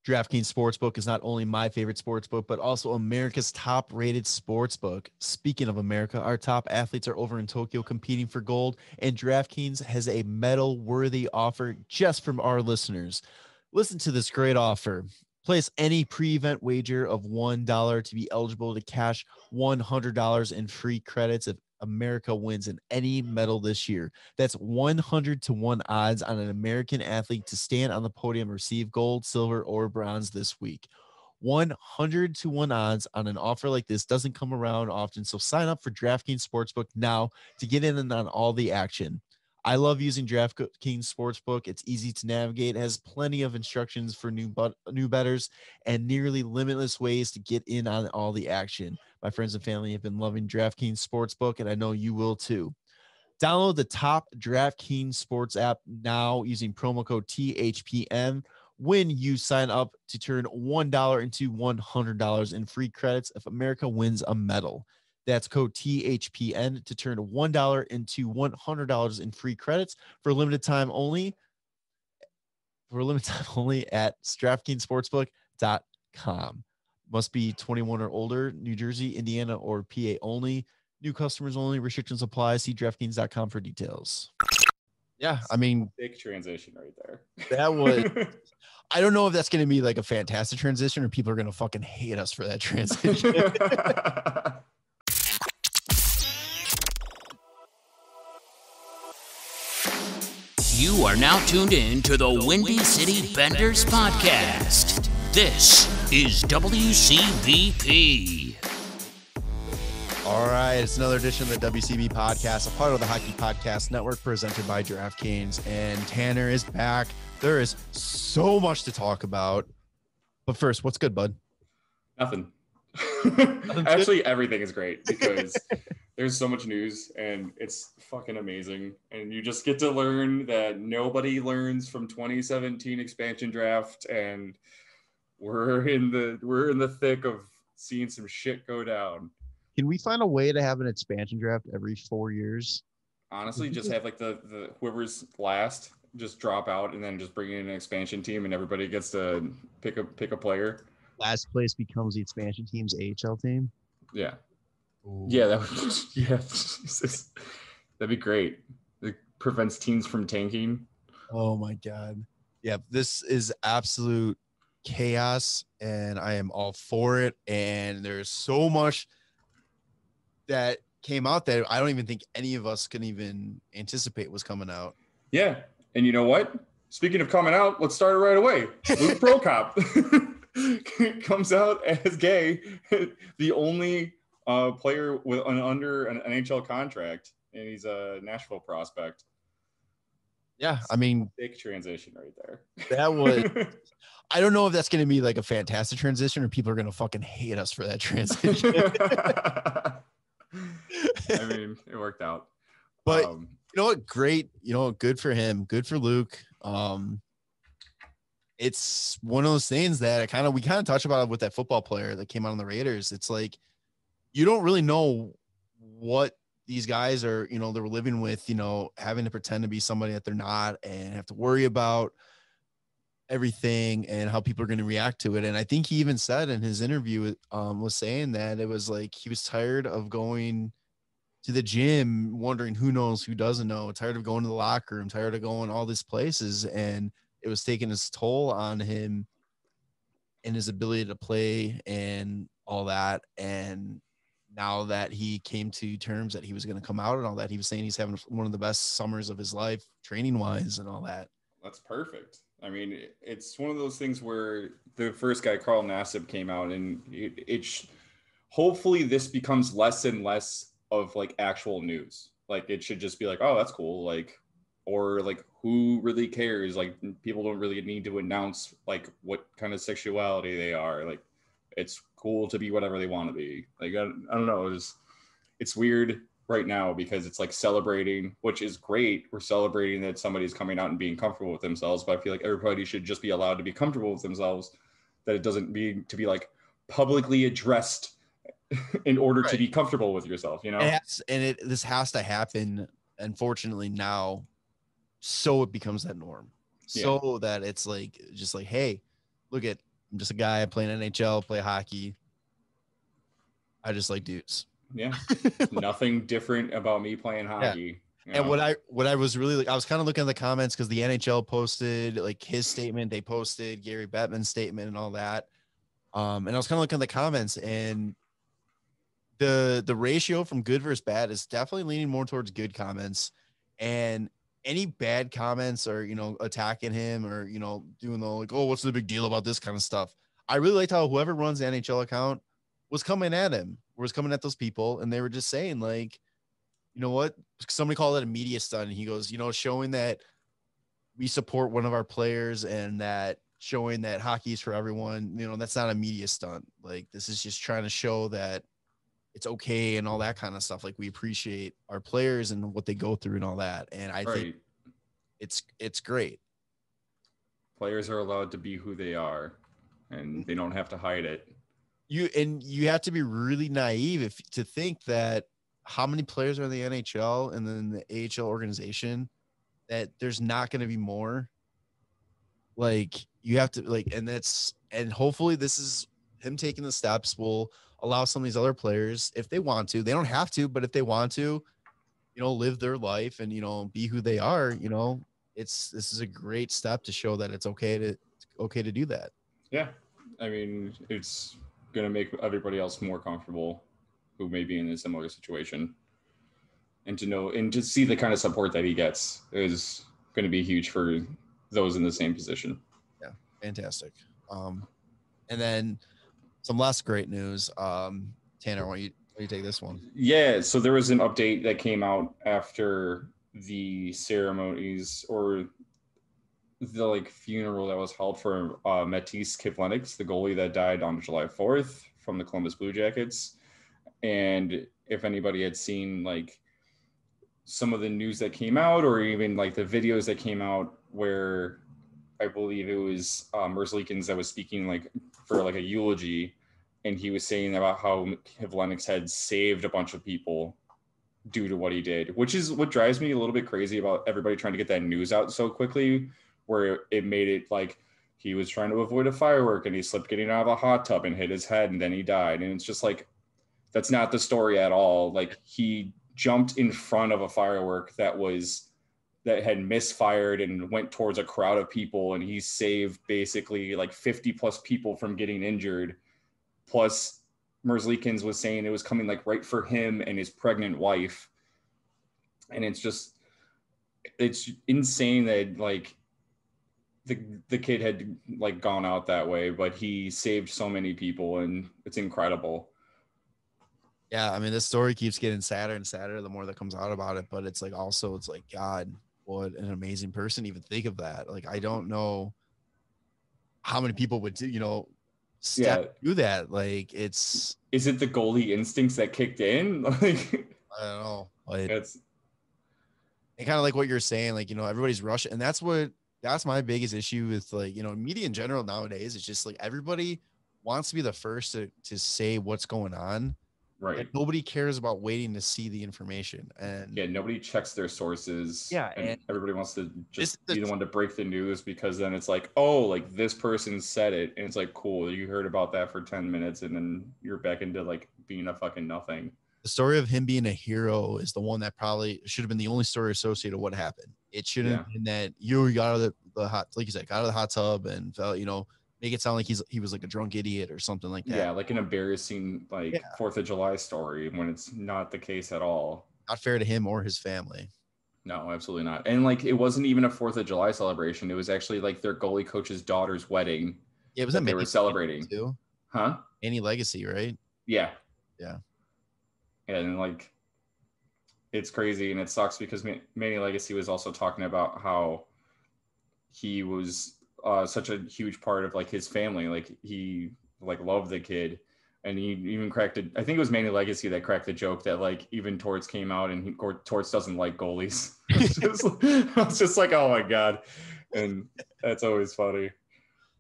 DraftKings Sportsbook is not only my favorite sportsbook, but also America's top-rated sportsbook. Speaking of America, our top athletes are over in Tokyo competing for gold, and DraftKings has a medal-worthy offer just from our listeners. Listen to this great offer. Place any pre-event wager of $1 to be eligible to cash $100 in free credits if America wins in any medal this year. That's 100-1 odds on an American athlete to stand on the podium and receive gold, silver, or bronze this week. 100-1 odds on an offer like this doesn't come around often, so sign up for DraftKings Sportsbook now to get in on all the action. I love using DraftKings Sportsbook. It's easy to navigate. It has plenty of instructions for new bettors and nearly limitless ways to get in on all the action. My friends and family have been loving DraftKings Sportsbook, and I know you will too. Download the top DraftKings Sports app now using promo code THPN when you sign up to turn $1 into $100 in free credits if America wins a medal. That's code THPN to turn $1 into $100 in free credits for a limited time only. For a limited time only at DraftKingsSportsbook.com. Must be 21 or older, New Jersey, Indiana, or PA only. New customers only. Restrictions apply. See DraftKings.com for details. Yeah, I mean, big transition right there. That was. I don't know if that's going to be like a fantastic transition or people are going to fucking hate us for that transition. You are now tuned in to the Windy City Benders podcast. This is WCBP. All right, it's another edition of the WCB podcast, a part of the Hockey Podcast Network presented by DraftKings. And Tanner is back. There is so much to talk about. But first, what's good, bud? Nothing. Actually, everything is great because there's so much news and it's fucking amazing. And you just get to learn that nobody learns from 2017 expansion draft, and we're in the thick of seeing some shit go down. Can we find a way to have an expansion draft every 4 years? Honestly, just have like the whoever's last just drop out and then just bring in an expansion team and everybody gets to pick a player. Last place becomes the expansion team's AHL team. Yeah. Ooh. Yeah, that would, yeah. Jesus. That'd be great. It prevents teams from tanking. Oh my God. Yeah, this is absolute chaos and I am all for it. And there's so much that came out that I don't even think any of us can even anticipate was coming out. Yeah. And you know what? Speaking of coming out, let's start it right away. Luke Prokop comes out as gay, the only player with under an NHL contract, and he's a Nashville prospect. Yeah, I mean, big transition right there. That was. I don't know if that's going to be like a fantastic transition or people are going to fucking hate us for that transition. I mean, it worked out. But you know what? Great. You know, good for him. Good for Luke. It's one of those things that we kind of touched about it with that football player that came out on the Raiders. It's like, you don't really know what these guys are, you know, they're living with, you know, having to pretend to be somebody that they're not and have to worry about everything and how people are going to react to it. And I think he even said in his interview, was saying that it was like he was tired of going to the gym, wondering who knows, who doesn't know, tired of going to the locker room, tired of going all these places. And it was taking its toll on him and his ability to play and all that. And now that he came to terms that he was going to come out and all that, he was saying he's having one of the best summers of his life, training wise and all that. That's perfect. I mean, it's one of those things where the first guy, Carl Nassib, came out, and hopefully this becomes less and less of like actual news. Like it should just be like, oh, that's cool. Like, or like, who really cares? Like, people don't really need to announce like what kind of sexuality they are. Like, it's cool to be whatever they want to be. Like, I don't know. It's weird right now because it's like celebrating, which is great. We're celebrating that somebody's coming out and being comfortable with themselves, but I feel like everybody should just be allowed to be comfortable with themselves, that it doesn't need to be like publicly addressed in order to be comfortable with yourself, you know? This has to happen, unfortunately, now, so it becomes that norm. So that it's like, just like, hey, look at, I'm just a guy playing NHL, play hockey. I just like dudes. Yeah. Nothing different about me playing hockey. Yeah. And what I was really like, I was kind of looking at the comments because the NHL posted like his statement, they posted Gary Bettman's statement and all that. And I was kind of looking at the comments, and the ratio from good versus bad is definitely leaning more towards good comments. And any bad comments or, attacking him or, doing the like, oh, what's the big deal about this kind of stuff. I really liked how whoever runs the NHL account was coming at him, was coming at those people. And they were just saying like, you know what? Somebody called it a media stunt. And he goes, showing that we support one of our players and that showing that hockey is for everyone, that's not a media stunt. Like, this is just trying to show that it's okay and all that kind of stuff. Like, we appreciate our players and what they go through and all that. And I think it's great. Players are allowed to be who they are, and they don't have to hide it. You have to be really naive to think that how many players are in the NHL and then the AHL organization that there's not going to be more. Like, you have to and hopefully this is him taking the steps will allow some of these other players, if they want to, they don't have to, but if they want to, live their life and, be who they are, this is a great step to show that it's okay to do that. Yeah. I mean, it's going to make everybody else more comfortable who may be in a similar situation, and to know and to see the kind of support that he gets is going to be huge for those in the same position. Yeah. Fantastic. And then some less great news. Tanner, why don't you take this one? Yeah. So there was an update that came out after the ceremonies or the funeral that was held for Matiss Kivlenieks, the goalie that died on July 4th from the Columbus Blue Jackets. And if anybody had seen some of the news that came out, or even the videos that came out where I believe it was Merzlikins that was speaking for a eulogy, and he was saying about how Kivlenieks had saved a bunch of people due to what he did, which is what drives me a little bit crazy about everybody trying to get that news out so quickly, where it made it like he was trying to avoid a firework and he slipped getting out of a hot tub and hit his head and then he died. And it's just that's not the story at all. He jumped in front of a firework that had misfired and went towards a crowd of people, and he saved basically 50 plus people from getting injured. Plus Merzlikins was saying it was coming right for him and his pregnant wife. And it's insane that the kid had gone out that way, but he saved so many people, and it's incredible. Yeah, I mean, this story keeps getting sadder and sadder the more that comes out about it. But it's God, what an amazing person. Even think of that. I don't know how many people would do, step through that. Is it the goalie instincts that kicked in? I don't know. It's kind of like what you're saying. Everybody's rushing, and that's my biggest issue with media in general nowadays. It's just everybody wants to be the first to say what's going on. Right. And nobody cares about waiting to see the information. And nobody checks their sources. Yeah. And everybody wants to just be the one to break the news, because then it's this person said it. And it's cool. You heard about that for 10 minutes and then you're back into being a fucking nothing. The story of him being a hero is the one that probably should have been the only story associated with what happened. It shouldn't have been that you got out of the hot, like you said, got out of the hot tub and felt, make it sound like he was a drunk idiot or something like that. Yeah, an embarrassing 4th of July story, when it's not the case at all. Not fair to him or his family. No, absolutely not. And it wasn't even a 4th of July celebration. It was actually their goalie coach's daughter's wedding. Yeah, it was that they were celebrating too. Huh? Any Legacy, right? Yeah. Yeah. And it's crazy, and it sucks because Manny Legacy was also talking about how he was such a huge part of his family. He loved the kid, and he even cracked it. I think it was Manny Legacy that cracked the joke that even Torts came out and Torts doesn't like goalies. I was just oh my God. And that's always funny.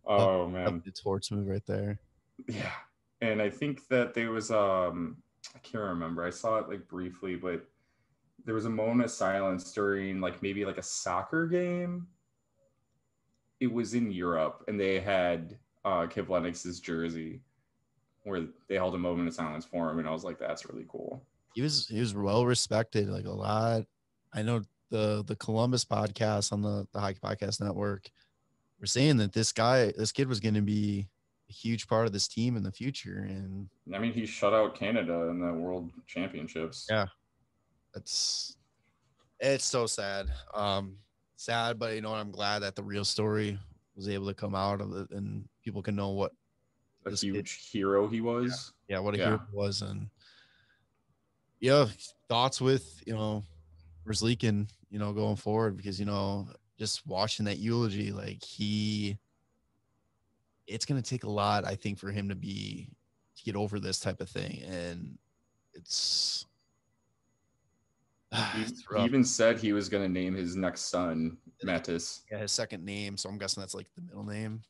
Oh man. The Torts move right there. Yeah. And I think that there was, I can't remember. I saw it briefly, but there was a moment of silence during maybe a soccer game. It was in Europe, and they had Kivlenieks' jersey, where they held a moment of silence for him, and I was like, that's really cool. He was well respected, like a lot. I know the Columbus podcast on the Hockey Podcast Network were saying that this kid was going to be a huge part of this team in the future. And I mean, he shut out Canada in the World Championships. Yeah, it's so sad. Sad, but I'm glad that the real story was able to come out of it, and people can know what a huge hero he was. Yeah, what a hero he was. And thoughts with Verzlikin, going forward, because just watching that eulogy, like it's gonna take a lot, I think, for him to get over this type of thing. And it's he even said he was going to name his next son Matiss. Yeah, his second name. So I'm guessing that's like the middle name.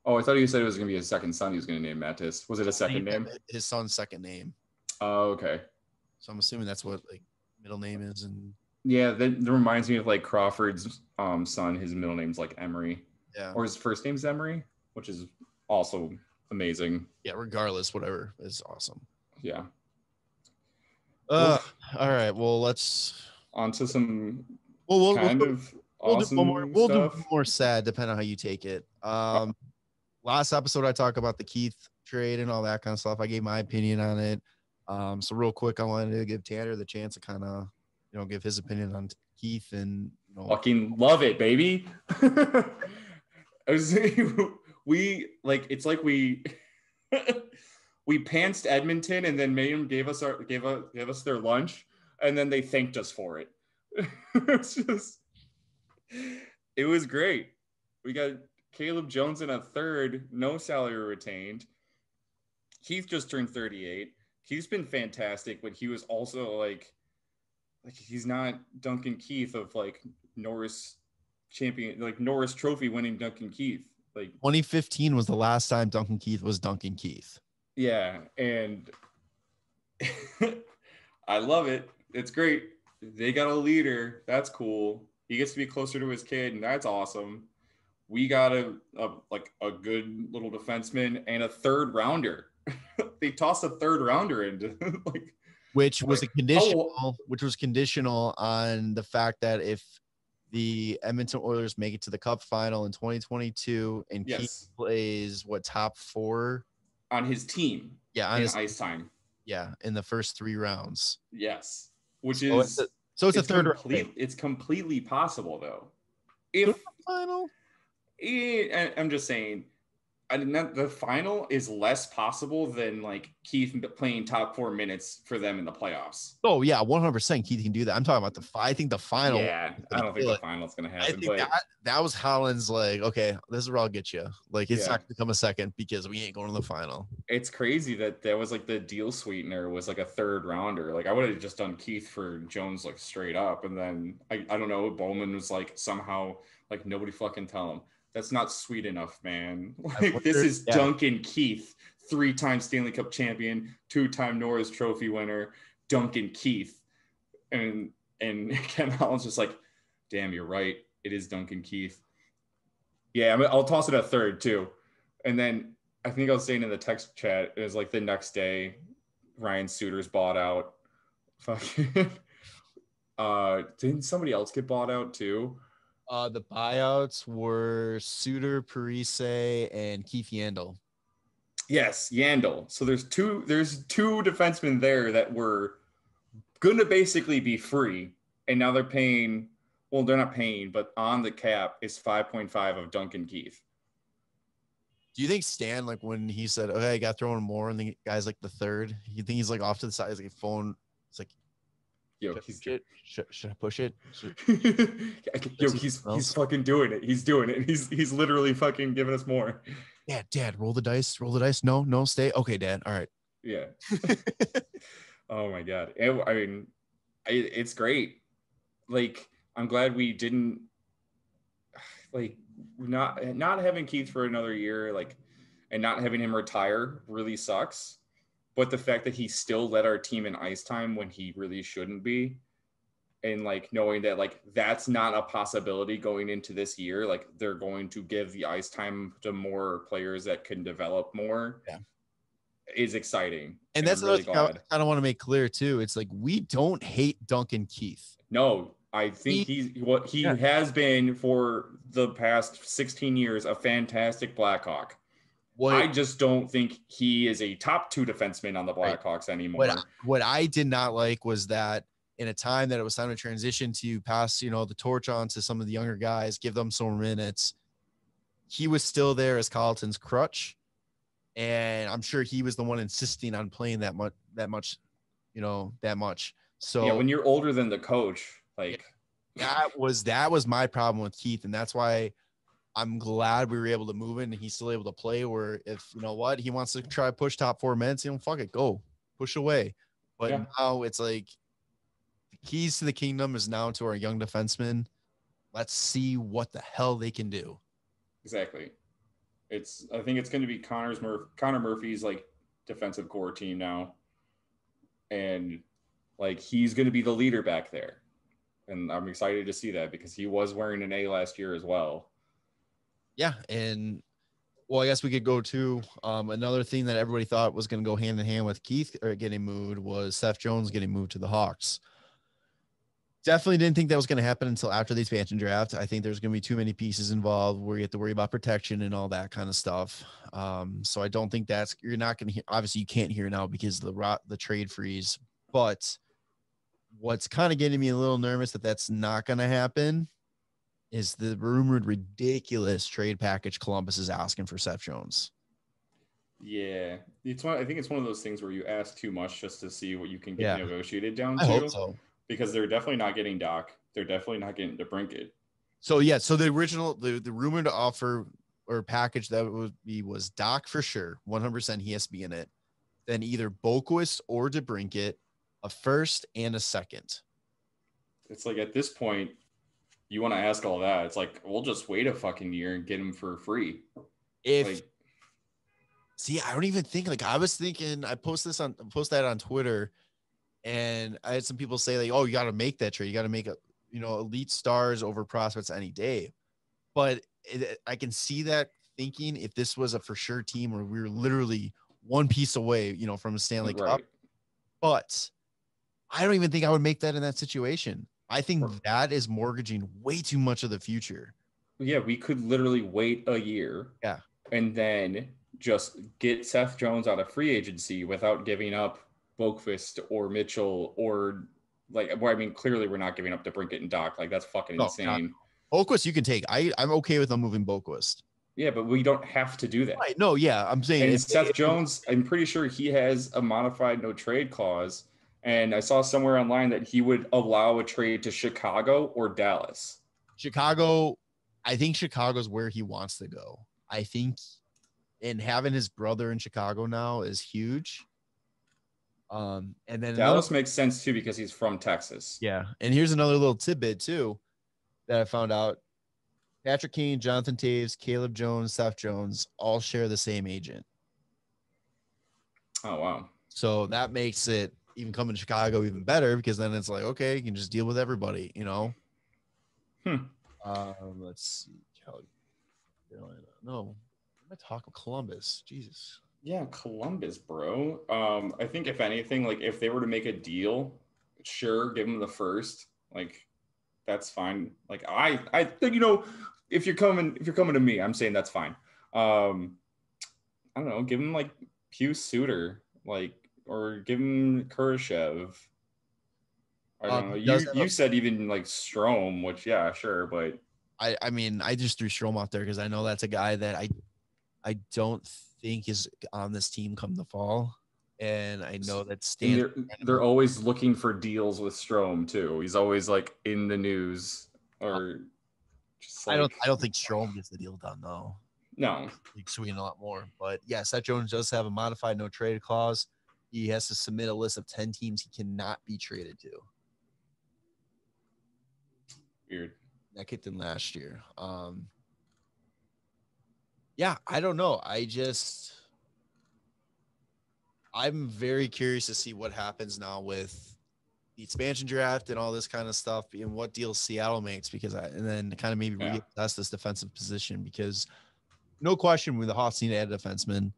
Oh, I thought he said it was going to be his second son. He was going to name Matiss. Was it a second name? His son's second name. Oh, okay. So I'm assuming that's what like middle name is. And yeah, that reminds me of like Crawford's son. His middle name's like Emery. Yeah. Or his first name's Emery, which is also amazing. Yeah, regardless, whatever is awesome. Yeah. All right. Well, let's on to some we'll awesome we'll do stuff. more sad, depending on how you take it. Last episode I talked about the Keith trade and all that kind of stuff. I gave my opinion on it. So real quick, I wanted to give Tanner the chance to kind of give his opinion on Keith. And fucking love it, baby. It's like we we pantsed Edmonton and then made them gave us their lunch, and then they thanked us for it. It was great. We got Caleb Jones in a third, no salary retained. Keith just turned 38. He's been fantastic, but he was also like he's not Duncan Keith of like Norris champion, like Norris Trophy winning Duncan Keith. Like 2015 was the last time Duncan Keith was Duncan Keith. Yeah, and I love it. It's great. They got a leader. That's cool. He gets to be closer to his kid, and that's awesome. We got a good little defenseman and a third rounder. They tossed a third rounder into which was conditional on the fact that if the Edmonton Oilers make it to the Cup final in 2022 and Keith plays top 4 on his team. Yeah, on his ice time. Yeah, in the first 3 rounds. Yes, which it's a third round. It's completely possible though. If final, I'm just saying, the final is less possible than like Keith playing top 4 minutes for them in the playoffs. Oh yeah, 100% Keith can do that. I'm talking about I think the final. Yeah, I don't think the final's gonna happen. I think that was Holland's okay, this is where I'll get you. It's not gonna come a second because we ain't going to the final. It's crazy that was like the deal sweetener was like a third rounder. Like I would have just done Keith for Jones straight up, and then I don't know, Bowman was somehow nobody fucking tell him. That's not sweet enough, man. This is Duncan Keith, 3-time Stanley Cup champion, 2-time Norris Trophy winner, Duncan Keith. And Ken Holland's just damn, you're right. It is Duncan Keith. Yeah, I'll toss it at third, too. And then I think I was saying in the text chat, it was the next day, Ryan Suter's bought out. Fucking. Didn't somebody else get bought out, too? The buyouts were Suter, Parise, and Keith Yandel. Yes, Yandel. So there's two defensemen there that were going to basically be free, and now they're paying. Well, they're not paying, but on the cap is 5.5 of Duncan Keith. Do you think Stan, when he said, "Okay, I got throwing more," and the guy's the third, you think he's off to the side, he's phone? It's yo, should I push it? Yo, he's fucking doing it. He's doing it. He's literally fucking giving us more. Yeah, Dad, roll the dice. Roll the dice. No, stay. Okay, Dad. All right. Yeah. Oh my God. It's great. I'm glad we didn't not having Keith for another year, and not having him retire really sucks. But the fact that he still led our team in ice time when he really shouldn't be and like knowing that like that's not a possibility going into this year, like they're going to give the ice time to more players that can develop more, is exciting. And that's I'm really another thing glad. I kind of want to make clear too. It's like, we don't hate Duncan Keith. No, I think he has been for the past 16 years a fantastic Blackhawk. I just don't think he is a top 2 defenseman on the Blackhawks anymore. What I did not like was that in a time that it was time to transition to pass, the torch on to some of the younger guys, give them some minutes, he was still there as Colleton's crutch. And I'm sure he was the one insisting on playing that much. So yeah, when you're older than the coach, like that was my problem with Keith. And that's why I'm glad we were able to move in and he's still able to play, where if he wants to try push top 4 minutes, fuck it, go push away. But now it's like the keys to the kingdom is now to our young defensemen. Let's see what the hell they can do. Exactly. I think it's going to be Connor Murphy's like defensive core team now. And like, he's going to be the leader back there. And I'm excited to see that because he was wearing an A last year as well. Yeah. And I guess we could go to another thing that everybody thought was going to go hand in hand with Keith getting moved was Seth Jones getting moved to the Hawks. Definitely didn't think that was going to happen until after the expansion draft. I think there's going to be too many pieces involved where you have to worry about protection and all that kind of stuff. So I don't think you're not going to hear. Obviously, you can't hear now because of the trade freeze. But what's kind of getting me a little nervous that that's not going to happen is the rumored ridiculous trade package Columbus is asking for Seth Jones. Yeah, I think it's one of those things where you ask too much just to see what you can get negotiated down to. I hope so. Because they're definitely not getting Doc. They're definitely not getting DeBrincat. So the original, the rumored offer or package that was Doc for sure. 100% he has to be in it. Then either Boquist or DeBrincat, a first and a second. It's like at this point, you want to ask all that. It's like, we'll just wait a fucking year and get him for free. I don't even think I was thinking, I post that on Twitter. And I had some people say like, oh, you got to make that trade. You got to make elite stars over prospects any day. But I can see that thinking if this was a for sure team where we were literally one piece away, from a Stanley Cup. But I don't even think I would make that in that situation. I think that is mortgaging way too much of the future. Yeah, we could literally wait a year. Yeah. And then just get Seth Jones out of free agency without giving up Boquist or Mitchell or clearly we're not giving up DeBrincat and Doc. Like, that's fucking insane. Boquist you can take. I'm okay with them moving Boquist. Yeah, but we don't have to do that. Right. No, yeah, I'm saying. And Seth Jones, I'm pretty sure he has a modified no trade clause. And I saw somewhere online that he would allow a trade to Chicago or Dallas. Chicago, I think Chicago's where he wants to go. I think, and having his brother in Chicago now is huge. And then Dallas makes sense too because he's from Texas. Yeah. And here's another little tidbit too that I found out. Patrick Kane, Jonathan Taves, Caleb Jones, Seth Jones all share the same agent. Oh, wow. So that makes it even coming to Chicago even better because then it's like, okay, you can just deal with everybody, Let's see. Carolina. No, I'm talking Columbus. Jesus. Yeah, Columbus, bro. I think if anything, like if they were to make a deal, sure, give them the first. Like, that's fine. Like I if you're coming to me, I'm saying that's fine. I don't know, give him like Pius Suter, like, or give him Kurashev. I don't know. You said even like Strome, which yeah, sure, but I mean I just threw Strome out there because I know that's a guy that I don't think is on this team come the fall. And I know that they're always looking for deals with Strome too. He's always like in the news or just like, I don't think Strome gets the deal done though. No. He's swinging a lot more. But yeah, Seth Jones does have a modified no trade clause. He has to submit a list of 10 teams he cannot be traded to. Weird. That kicked in last year. Yeah, I don't know. I'm very curious to see what happens now with the expansion draft and all this kind of stuff and what deals Seattle makes and then kind of maybe reassess this defensive position because no question with the Hawks need to add a defenseman.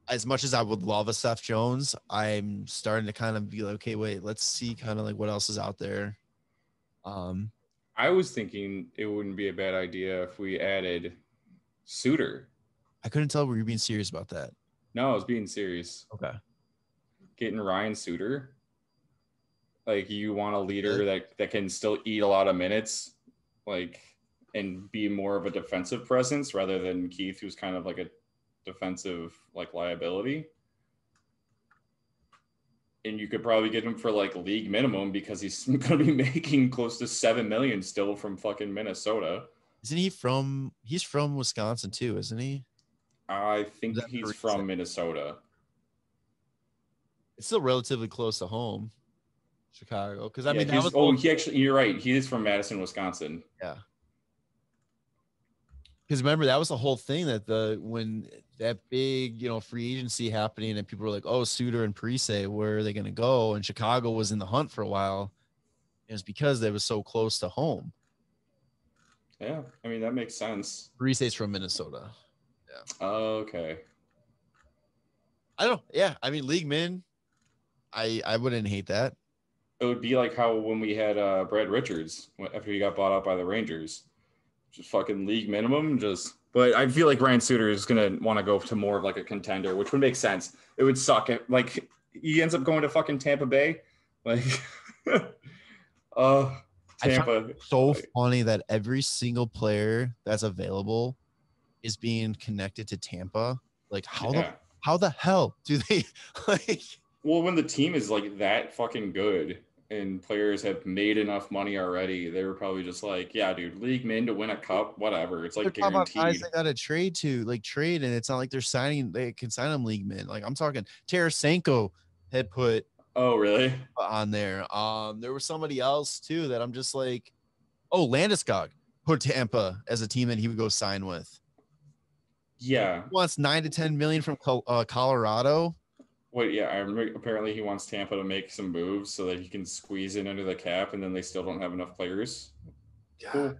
As much as I would love a Seth Jones, I'm starting to kind of be like, okay, wait, let's see kind of like what else is out there. I was thinking it wouldn't be a bad idea if we added Suter. I couldn't tell were you being serious about that. No, I was being serious. Okay. Getting Ryan Suter. Like, you want a leader that can still eat a lot of minutes, like, and be more of a defensive presence rather than Keith, who's kind of like a defensive like liability. And you could probably get him for like league minimum because he's going to be making close to $7 million still from fucking Minnesota. Isn't he he's from Wisconsin too, isn't he? I think he's from Minnesota. It's still relatively close to home, Chicago. Because I mean, you're right. He is from Madison, Wisconsin. Yeah. Because remember, that was the whole thing that when that big, free agency happening and people were like, oh, Suter and Parise, where are they going to go? And Chicago was in the hunt for a while. It was because they was so close to home. Yeah. I mean, that makes sense. Parise's from Minnesota. Yeah. Okay. I don't know. Yeah. I mean, league min, I wouldn't hate that. It would be like how when we had Brad Richards after he got bought out by the Rangers. Just fucking league minimum, but I feel like Ryan Suter is gonna want to go to more of like a contender, which would make sense. It would suck if like he ends up going to fucking Tampa Bay, like Tampa. So funny that every single player that's available is being connected to Tampa. Like how the hell do they like? Well, when the team is like that fucking good. And players have made enough money already, they were probably just like, yeah, dude, league min to win a cup, whatever. It's like guaranteed. Guys they got to trade, and it's not like they can sign them league min. Like I'm talking Tarasenko had put really on there. There was somebody else too that I'm just like, oh, Landeskog put Tampa as a team that he would go sign with. Yeah. He wants 9 to 10 million from Colorado. Wait, yeah, I remember apparently he wants Tampa to make some moves so that he can squeeze in under the cap, and then they still don't have enough players. Cool.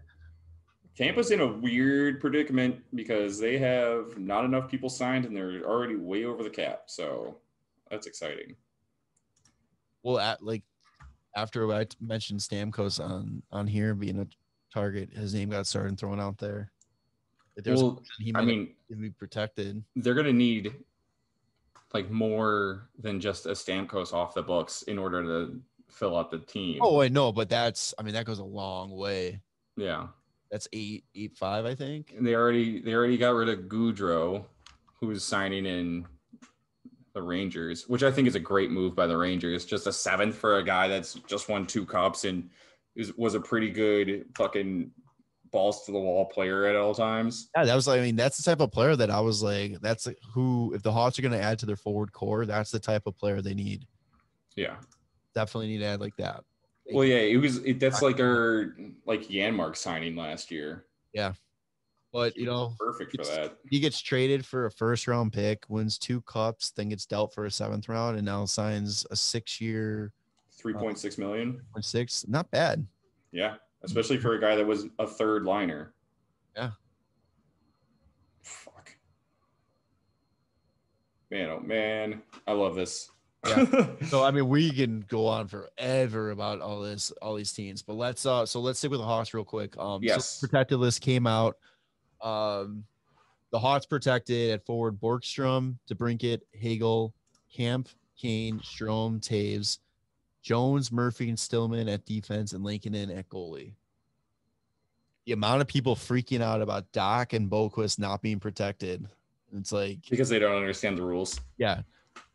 Tampa's in a weird predicament because they have not enough people signed, and they're already way over the cap. So that's exciting. Well, after I mentioned Stamkos on here being a target, his name got started thrown out there. He might be protected. They're going to need like more than just a Stamkos off the books in order to fill out the team. Oh, I know, but that goes a long way. Yeah. That's 8.5, I think. And they already got rid of Goudreau, who's signing in the Rangers, which I think is a great move by the Rangers. Just a 7th for a guy that's just won 2 cups and was a pretty good fucking balls to the wall player at all times. Yeah, that's the type of player that I was like, that's who, if the Hawks are going to add to their forward core, that's the type of player they need. Yeah. Definitely need to add like that. Well, yeah, that's like our Janmark signing last year. Yeah. But, perfect for that. He gets traded for a 1st-round pick, wins 2 cups, then gets dealt for a 7th round, and now signs a 6-year $3.6 million. 6. Not bad. Yeah. Especially for a guy that was a 3rd liner. Yeah. Fuck. Man, oh man. I love this. Yeah. So, I mean, we can go on forever about all these teams, but let's stick with the Hawks real quick. Yes. So protected list came out. The Hawks protected at forward Borkstrom, DeBrincat, Hagel, Camp, Kane, Strome, Taves, Jones, Murphy, and Stillman at defense, and Lankinen at goalie. The amount of people freaking out about Doc and Boquist not being protected. It's like because they don't understand the rules. Yeah.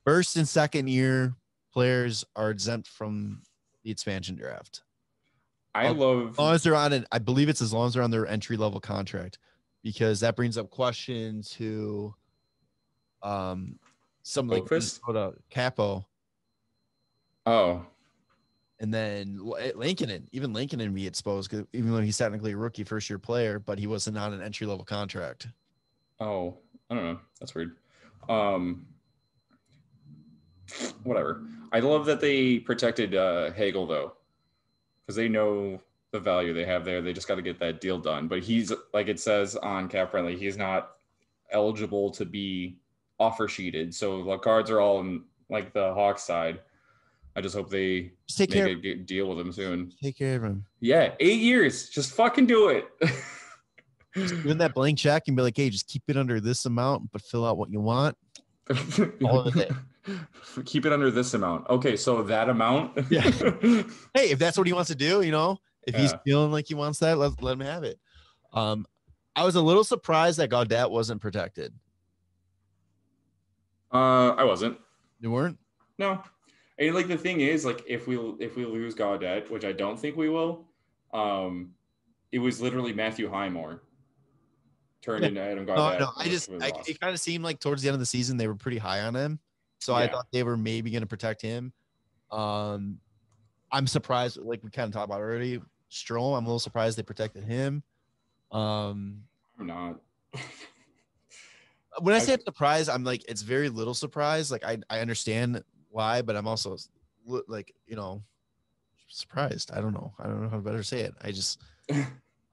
1st and 2nd year players are exempt from the expansion draft. As long as they're on I believe it's as long as they're on their entry level contract, because that brings up questions to some like Capo. Oh. And then Lankinen be exposed, even though he's technically a rookie 1st-year player, but he wasn't on an entry-level contract. Oh, I don't know. That's weird. whatever. I love that they protected Hagel though, because they know the value they have there. They just got to get that deal done. But he's, like it says on Cap Friendly, he's not eligible to be offer sheeted. So the cards are all in like the Hawks side. I just hope they make a good deal with him soon. Take care of him. Yeah, 8 years. Just fucking do it. Just doing that blank check and be like, hey, just keep it under this amount, but fill out what you want. All of it. Keep it under this amount. Okay, so that amount. Yeah. Hey, if that's what he wants to do, if he's feeling like he wants that, let him have it. I was a little surprised that Gaudette wasn't protected. I wasn't. You weren't? No. And like the thing is, like if we lose Gaudette, which I don't think we will, it was literally Matthew Highmore turned into Adam Gaudette. No, it kind of seemed like towards the end of the season they were pretty high on him. So I thought they were maybe going to protect him. I'm surprised, like we kind of talked about already. Strome, I'm a little surprised they protected him. I'm not. When I say I'm surprised, I'm like, it's very little surprise. Like I understand why, but I'm also like, surprised. I don't know how to better say it. I just,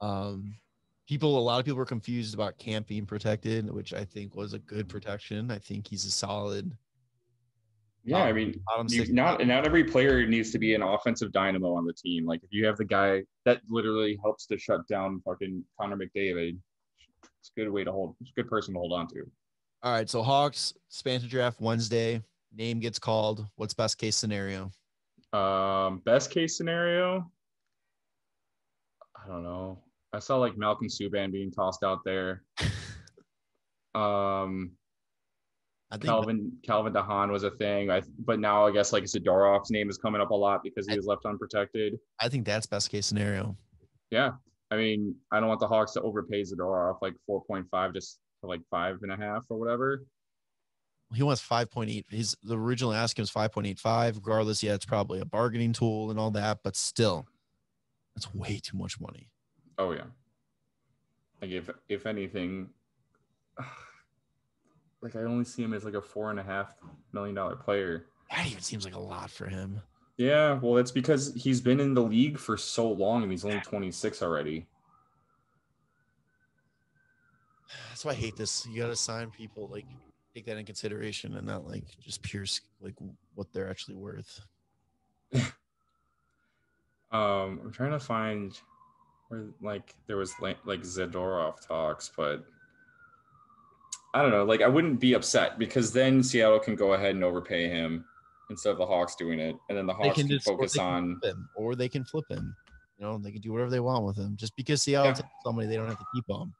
a lot of people were confused about Camp being protected, which I think was a good protection. I think he's a solid. Yeah, I mean, not every player needs to be an offensive dynamo on the team. Like if you have the guy that literally helps to shut down fucking Connor McDavid, it's a good way to it's a good person to hold on to. All right, so Hawks expansion draft Wednesday. Name gets called. What's best case scenario? Best case scenario, I don't know. I saw like Malcolm Subban being tossed out there. I think Calvin DeHaan was a thing, but now I guess like Zadorov's name is coming up a lot because he was left unprotected. I think that's best case scenario. Yeah, I mean, I don't want the Hawks to overpay Zadorov like 4.5 just for like 5.5 or whatever. He wants 5.8. The original asking was 5.85. Regardless, yeah, it's probably a bargaining tool and all that, but still, that's way too much money. Oh yeah. Like if anything, like I only see him as like a $4.5 million player. That even seems like a lot for him. Yeah, well, that's because he's been in the league for so long and he's only 26 already. That's why I hate this. You got to sign people, like take that in consideration and not like just pure like what they're actually worth. I'm trying to find where like there was like Zadorov talks, but I don't know. Like I wouldn't be upset because then Seattle can go ahead and overpay him instead of the Hawks doing it, and then the Hawks can focus on him, or they can flip him. They can do whatever they want with him. Just because Seattle takes somebody, they don't have to keep them.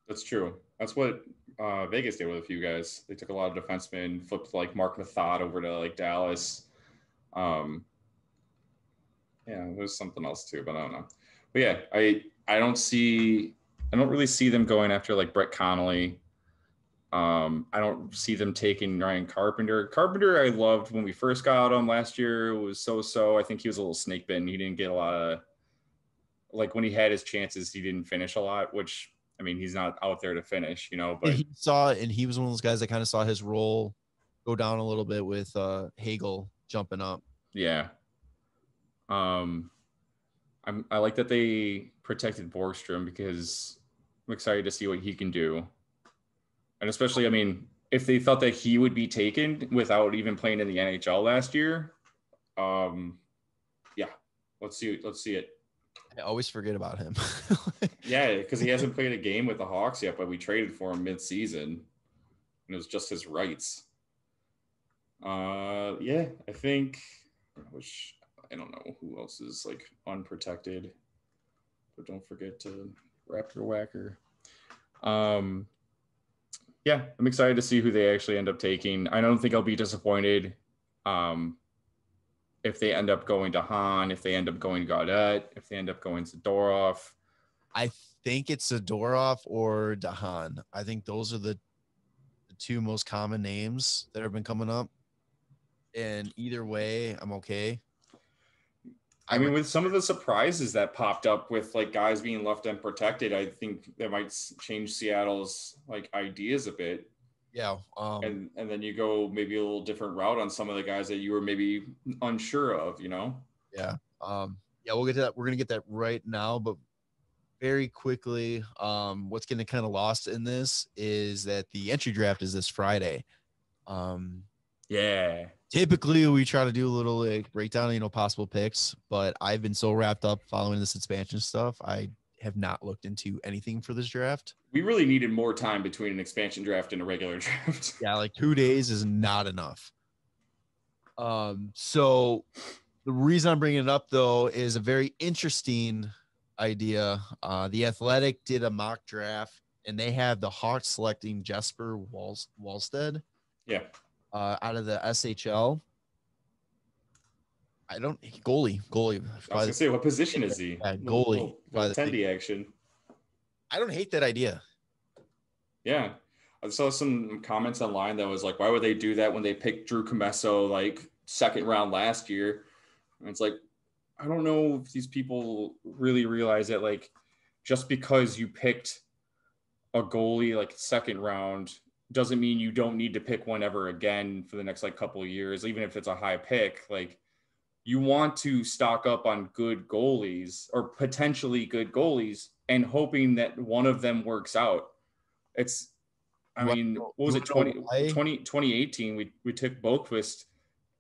That's true. That's what Vegas did with a few guys. They took a lot of defensemen, flipped like Mark Mathod over to like Dallas. Yeah, there's something else too, but I don't know. But yeah, I don't really see them going after like Brett Connolly. I don't see them taking Ryan Carpenter. Carpenter, I loved when we first got him last year. It was so. I think he was a little snake bitten. He didn't get a lot of, like when he had his chances, he didn't finish a lot, which I mean, he's not out there to finish, but he was one of those guys that kind of saw his role go down a little bit with Hagel jumping up. Yeah. I like that they protected Borgstrom because I'm excited to see what he can do. And especially, I mean, if they thought that he would be taken without even playing in the NHL last year, yeah, let's see it. I always forget about him. Yeah, because he hasn't played a game with the Hawks yet, but we traded for him mid-season, and it was just his rights. Yeah, I think, I don't know who else is like unprotected, but don't forget to Raptor Whacker. Yeah, I'm excited to see who they actually end up taking. I don't think I'll be disappointed if they end up going to Han, if they end up going to Gaudette, if they end up going to Zadorov. I think it's Zadorov or DeHaan. I think those are the two most common names that have been coming up. And either way, I'm okay. I mean, with some of the surprises that popped up with like guys being left unprotected, I think that might change Seattle's like ideas a bit. Yeah. And then you go maybe a little different route on some of the guys that you were maybe unsure of, you know? Yeah. Yeah, we'll get to that. We're going to get that right now, but very quickly, what's getting kind of lost in this is that the entry draft is this Friday. Yeah. Typically we try to do a little like breakdown, possible picks, but I've been so wrapped up following this expansion stuff. I have not looked into anything for this draft. We really needed more time between an expansion draft and a regular draft. Yeah, like 2 days is not enough. So the reason I'm bringing it up though is a very interesting idea. The Athletic did a mock draft and they have the Hawks selecting Jesper Wallstedt. Yeah. Out of the SHL. Goalie. I was gonna say, what position is he? Yeah, goalie. Tendy action. I don't hate that idea. Yeah. I saw some comments online that was like, why would they do that when they picked Drew Comesso like second round last year? And it's like, I don't know if these people really realize that like just because you picked a goalie like second round doesn't mean you don't need to pick one ever again for the next like couple of years, even if it's a high pick. Like you want to stock up on good goalies or potentially good goalies and hoping that one of them works out. It's, I mean, what was it? 2018, we took Boqvist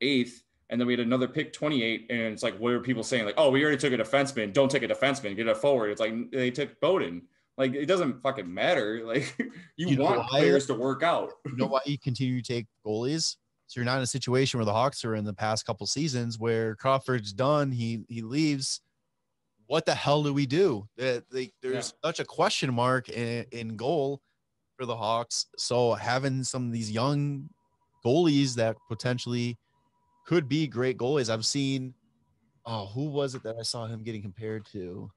8th, and then we had another pick 28. And it's like, what are people saying? Like, oh, we already took a defenseman. Don't take a defenseman, get a forward. It's like, they took Bowden. Like, it doesn't fucking matter. Like, you want players to work out. You know why you continue to take goalies? So you're not in a situation where the Hawks are in the past couple seasons where Crawford's done, he leaves. What the hell do we do? There's such a question mark in goal for the Hawks. So having some of these young goalies that potentially could be great goalies. I've seen, who was it that I saw him getting compared to?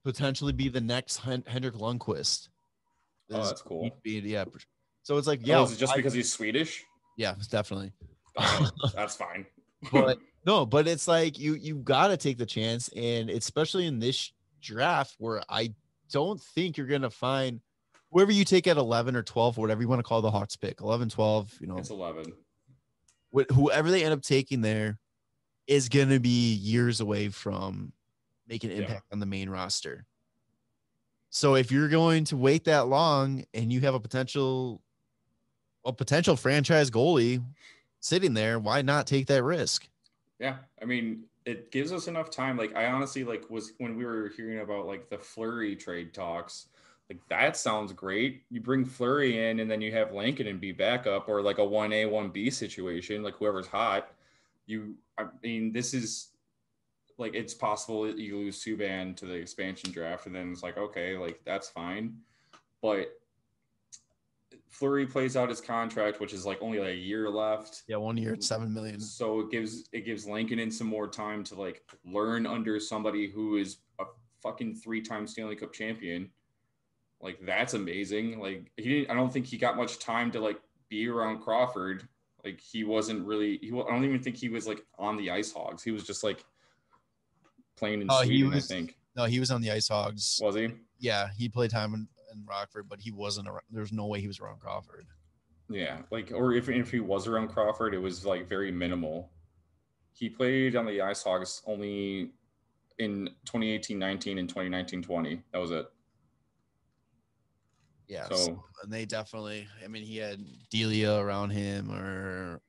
Potentially be the next Henrik Lundqvist. Oh, that's cool. Yeah. So it's like, yeah. Is it just because he's Swedish? Yeah, definitely. That's fine. But it's like you got to take the chance, and especially in this draft where I don't think you're going to find whoever you take at 11 or 12, or whatever you want to call the Hawks pick, 11, 12, It's 11. Whoever they end up taking there is going to be years away from making an impact on the main roster. So if you're going to wait that long and you have a potential franchise goalie sitting there, why not take that risk? Yeah. I mean, it gives us enough time. Like I honestly was when we were hearing about like the Fleury trade talks, like that sounds great. You bring Fleury in and then you have Lankinen be backup, or like a 1A, 1B situation, like whoever's hot. This is like, it's possible that you lose Subban to the expansion draft, and then it's like, okay, like that's fine. But Fleury plays out his contract, which is like only like a year left. Yeah, 1 year at $7 million. So it gives Lankinen some more time to like learn under somebody who is a fucking 3-time Stanley Cup champion. Like that's amazing. Like I don't think he got much time to like be around Crawford. Like he wasn't really. I don't even think he was like on the Ice Hogs. He was just like playing in Sweden, I think. No, he was on the Ice Hogs. Was he? Yeah, he played time in Rockford, but he wasn't around. There's no way he was around Crawford. Yeah, like, or if he was around Crawford, it was like very minimal. He played on the Ice Hogs only in 2018-19 and 2019-20. That was it. Yeah, so and they definitely. I mean, he had Delia around him or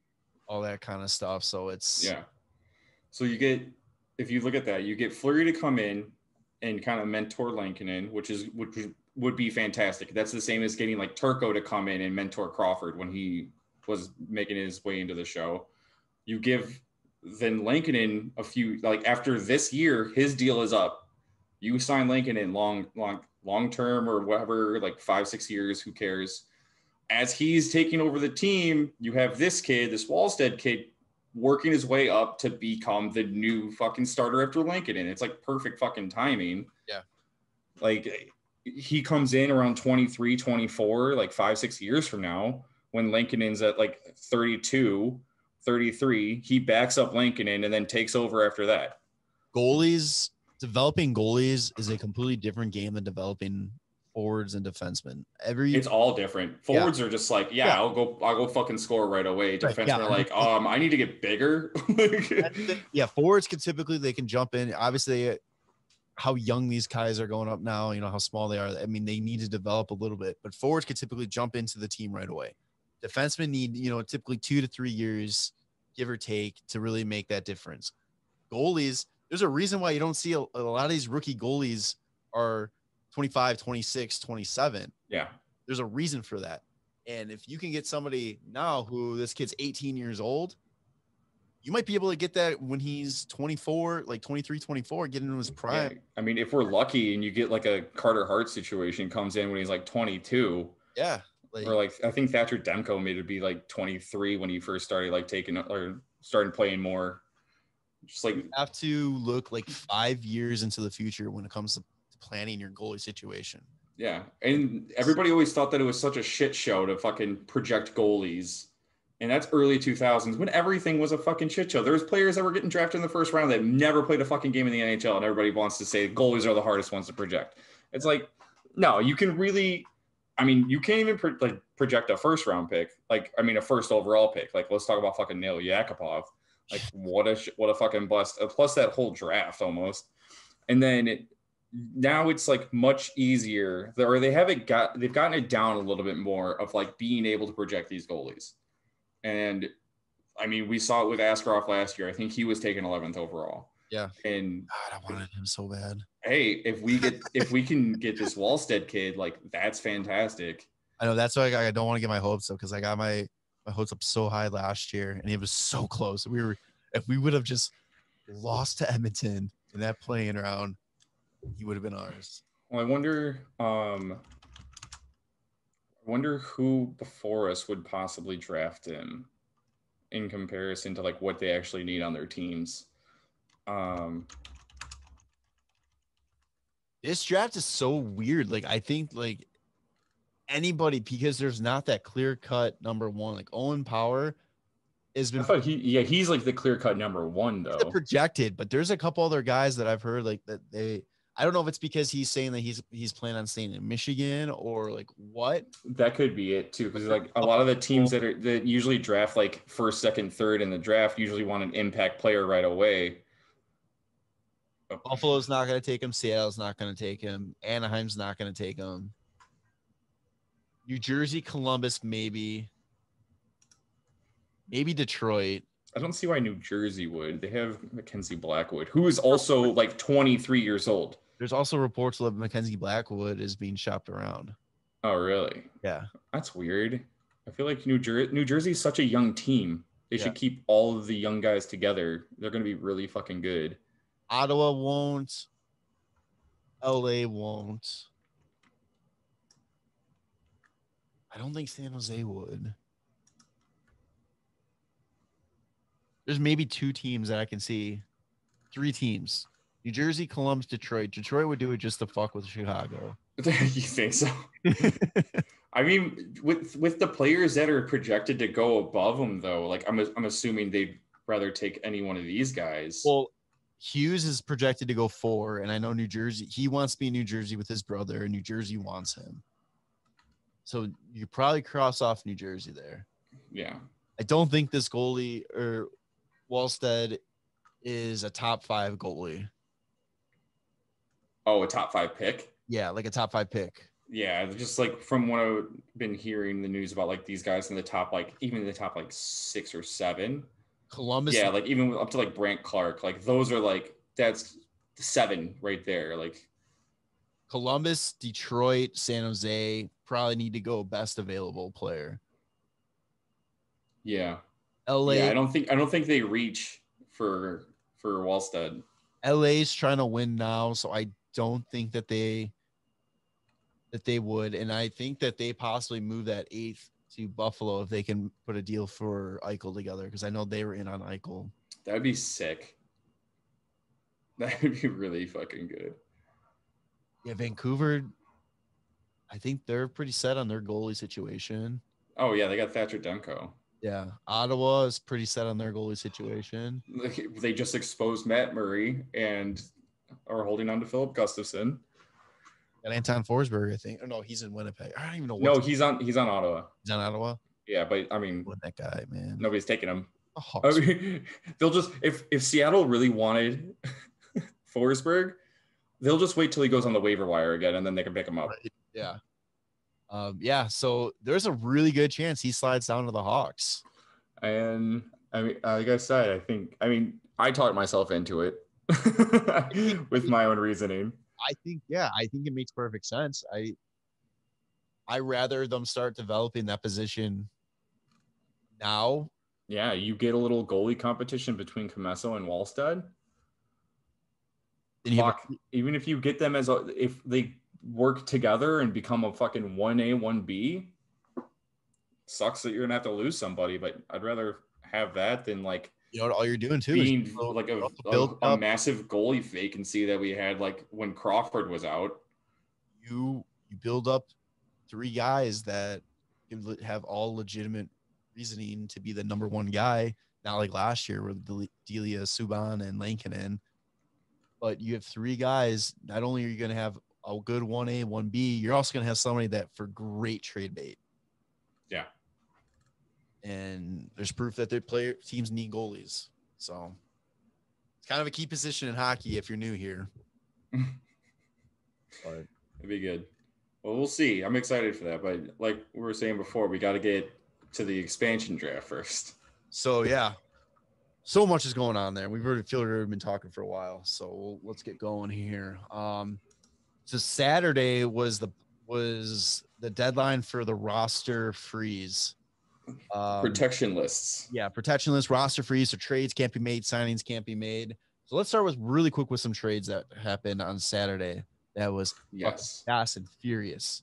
all that kind of stuff. So it's So you get, if you look at that, you get Fleury to come in and kind of mentor Lankinen, which would be fantastic. That's the same as getting like Turco to come in and mentor Crawford when he was making his way into the show. You give then Lankinen a few, like after this year, his deal is up. You sign Lankinen long term or whatever, like 5-6 years, who cares? As he's taking over the team, you have this Wallstedt kid working his way up to become the new fucking starter after Lankinen. It's like perfect fucking timing. Yeah. Like he comes in around 23, 24, like 5-6 years from now, when Lankinen's at like 32, 33, he backs up Lankinen and then takes over after that. Developing goalies is a completely different game than developing forwards and defensemen. It's all different. Forwards are just like, I'll go fucking score right away. Defensemen are like, I need to get bigger. Forwards can typically, they can jump in. Obviously, how young these guys are going up now, you know, how small they are. I mean, they need to develop a little bit, but forwards could typically jump into the team right away. Defensemen need, you know, typically 2 to 3 years, give or take, to really make that difference. Goalies, there's a reason why you don't see a lot of these rookie goalies are 25, 26, 27. Yeah. There's a reason for that. And if you can get somebody now who this kid's 18 years old, you might be able to get that when he's 24, like 23, 24, get into his prime. Yeah. I mean, if we're lucky and you get like a Carter Hart situation, comes in when he's like 22. Yeah. Or like, I think Thatcher Demko made it be like 23 when he first started like started playing more. Just like, you have to look like 5 years into the future when it comes to planning your goalie situation. Yeah. And everybody always thought that it was such a shit show to fucking project goalies. And that's early 2000s when everything was a fucking shit show. There was players that were getting drafted in the first round that never played a fucking game in the NHL, and everybody wants to say goalies are the hardest ones to project. It's like, no, you can really, I mean, you can't even project a first round pick. Like, I mean, a first overall pick. Like, let's talk about fucking Nail Yakupov. Like, what a fucking bust. Plus that whole draft almost. And then now it's like much easier, or they've gotten it down a little bit more of like being able to project these goalies. And I mean, we saw it with Askarov last year. I think he was taken 11th overall. Yeah. And God, I wanted him so bad. Hey, if we can get this Wallstedt kid, like, that's fantastic. I know, that's why I don't want to get my hopes up, because I got my hopes up so high last year, and it was so close. If we would have just lost to Edmonton in that playing round, he would have been ours. Well, I wonder who before us would possibly draft him in comparison to like what they actually need on their teams. This draft is so weird. Like, I think like anybody, because there's not that clear cut number one. Like Owen Power has been. I thought he's like the clear cut number one though. Projected, but there's a couple other guys that I've heard like that they. I don't know if it's because he's saying that he's planning on staying in Michigan or like what. That could be it too, because like a lot of the teams that usually draft like first, second, third in the draft usually want an impact player right away. Buffalo's not going to take him. Seattle's not going to take him. Anaheim's not going to take him. New Jersey, Columbus, maybe Detroit. I don't see why New Jersey would. They have Mackenzie Blackwood, who is also like 23 years old. There's also reports that Mackenzie Blackwood is being shopped around. Oh, really? Yeah. That's weird. I feel like New Jersey is such a young team. They should keep all of the young guys together. They're going to be really fucking good. Ottawa won't. LA won't. I don't think San Jose would. There's maybe 2 teams that I can see. 3 teams. New Jersey, Columbus, Detroit. Detroit would do it just to fuck with Chicago. You think so? I mean, with the players that are projected to go above them, though, like I'm assuming they'd rather take any one of these guys. Well, Hughes is projected to go 4, and I know New Jersey. He wants to be in New Jersey with his brother, and New Jersey wants him. So you probably cross off New Jersey there. Yeah. I don't think this goalie or Wallstedt is a top 5 goalie. Oh, a top 5 pick? Yeah, like a top 5 pick. Yeah, just like from what I've been hearing the news about, like these guys in the top, like even in the top like 6 or 7. Columbus. Yeah, like even up to like Brant Clark, like those are like, that's 7 right there. Like Columbus, Detroit, San Jose probably need to go best available player. Yeah. LA. Yeah, I don't think they reach for Wallstedt. LA's trying to win now, so I don't think that they would, and I think that they possibly move that 8th to Buffalo if they can put a deal for Eichel together, because I know they were in on Eichel. That would be sick. That would be really fucking good. Yeah, Vancouver, I think they're pretty set on their goalie situation. Oh yeah, they got Thatcher Demko. Yeah, Ottawa is pretty set on their goalie situation. They just exposed Matt Murray and are holding on to Philip Gustafson. And Anton Forsberg, I think. Oh, no, he's in Winnipeg. I don't even know what. No, he's on Ottawa. He's on Ottawa. Yeah, but I mean, What that guy, man. Nobody's taking him. Oh, I mean, they'll just if Seattle really wanted Forsberg, they'll just wait till he goes on the waiver wire again, and then they can pick him up. Yeah. So there's a really good chance he slides down to the Hawks. And I mean, like I said, I talked myself into it with my own reasoning. I think it makes perfect sense. I rather them start developing that position now. Yeah, you get a little goalie competition between Comesso and Wallstedt. Even if you get them if they work together and become a fucking 1A, 1B, sucks that you're gonna have to lose somebody, but I'd rather have that than like all you're doing too being is like a massive goalie vacancy that we had like when Crawford was out. You build up 3 guys that have all legitimate reasoning to be the number 1 guy, not like last year with Delia, Subban, and Lankinen. But you have 3 guys. Not only are you going to have a good 1A, 1B, you're also going to have somebody that for great trade bait. Yeah. And there's proof that teams need goalies. So it's kind of a key position in hockey if you're new here. But it'd be good. Well, we'll see. I'm excited for that. But like we were saying before, we got to get to the expansion draft first. So, yeah. So much is going on there. We've already been talking for a while. So let's get going here. So Saturday was the deadline for the roster freeze. Protection lists. Yeah, protection list, roster freeze. So trades can't be made, signings can't be made. So let's start with really quick with some trades that happened on Saturday. That was fast and furious.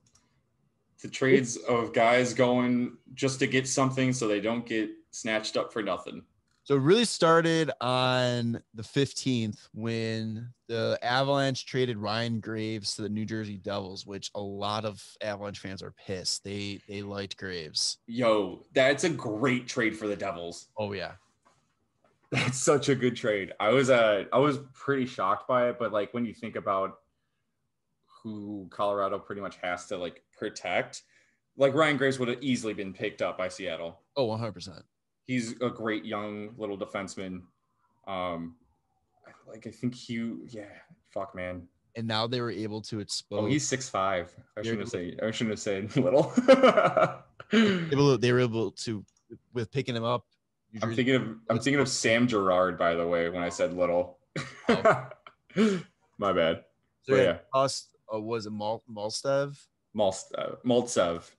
The trades of guys going just to get something so they don't get snatched up for nothing. So it really started on the 15th when the Avalanche traded Ryan Graves to the New Jersey Devils, which a lot of Avalanche fans are pissed. They liked Graves. Yo, that's a great trade for the Devils. Oh yeah. That's such a good trade. I was pretty shocked by it, but like when you think about who Colorado pretty much has to like protect, like Ryan Graves would have easily been picked up by Seattle. Oh, 100%. He's a great young little defenseman. I think fuck, man. And now they were able to expose. Oh, he's 6'5". I shouldn't have said little. They were able to, with picking him up. I'm thinking of Sam Girard, by the way, when I said little. Oh. My bad. So yeah, cost was it Maltsev? Maltsev,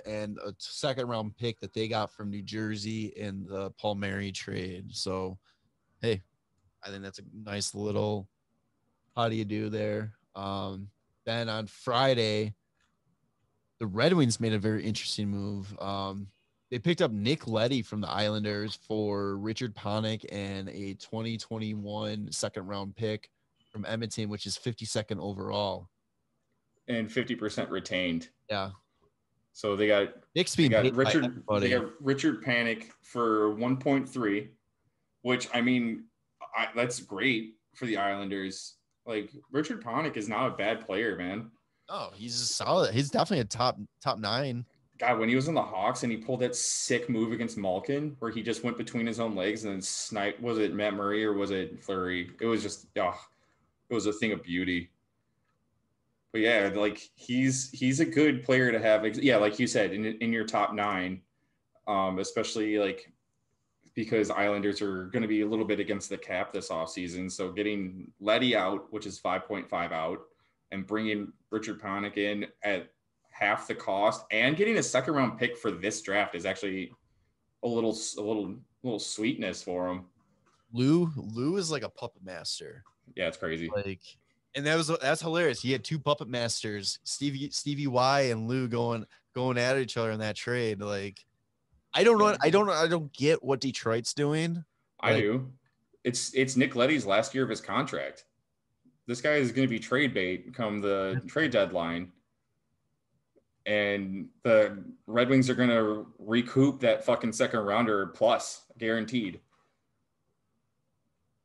and a 2nd round pick that they got from New Jersey in the Palmieri trade. So, hey, I think that's a nice little how do you do there. Then on Friday, the Red Wings made a very interesting move. They picked up Nick Leddy from the Islanders for Richard Panik and a 2021 2nd round pick from Edmonton, which is 52nd overall. And 50% retained. Yeah. So they got Richard Panik for 1.3, which I mean, that's great for the Islanders. Like Richard Panik is not a bad player, man. Oh, he's solid. He's definitely a top 9. God, when he was in the Hawks and he pulled that sick move against Malkin where he just went between his own legs and then sniped, was it Matt Murray or was it Fleury? It was just, it was a thing of beauty. But yeah, like he's a good player to have. Yeah, like you said, in your top 9, especially like because Islanders are going to be a little bit against the cap this offseason. So getting Leddy out, which is 5.5 out, and bringing Richard Panik in at half the cost and getting a 2nd round pick for this draft is actually a little sweetness for him. Lou is like a puppet master. Yeah, it's crazy. And that's hilarious. He had 2 puppet masters, Stevie Y and Lou going at each other in that trade. Like, I don't know. I don't get what Detroit's doing. I do. It's Nick Leddy's last year of his contract. This guy is going to be trade bait come the trade deadline. And the Red Wings are going to recoup that fucking 2nd rounder plus, guaranteed.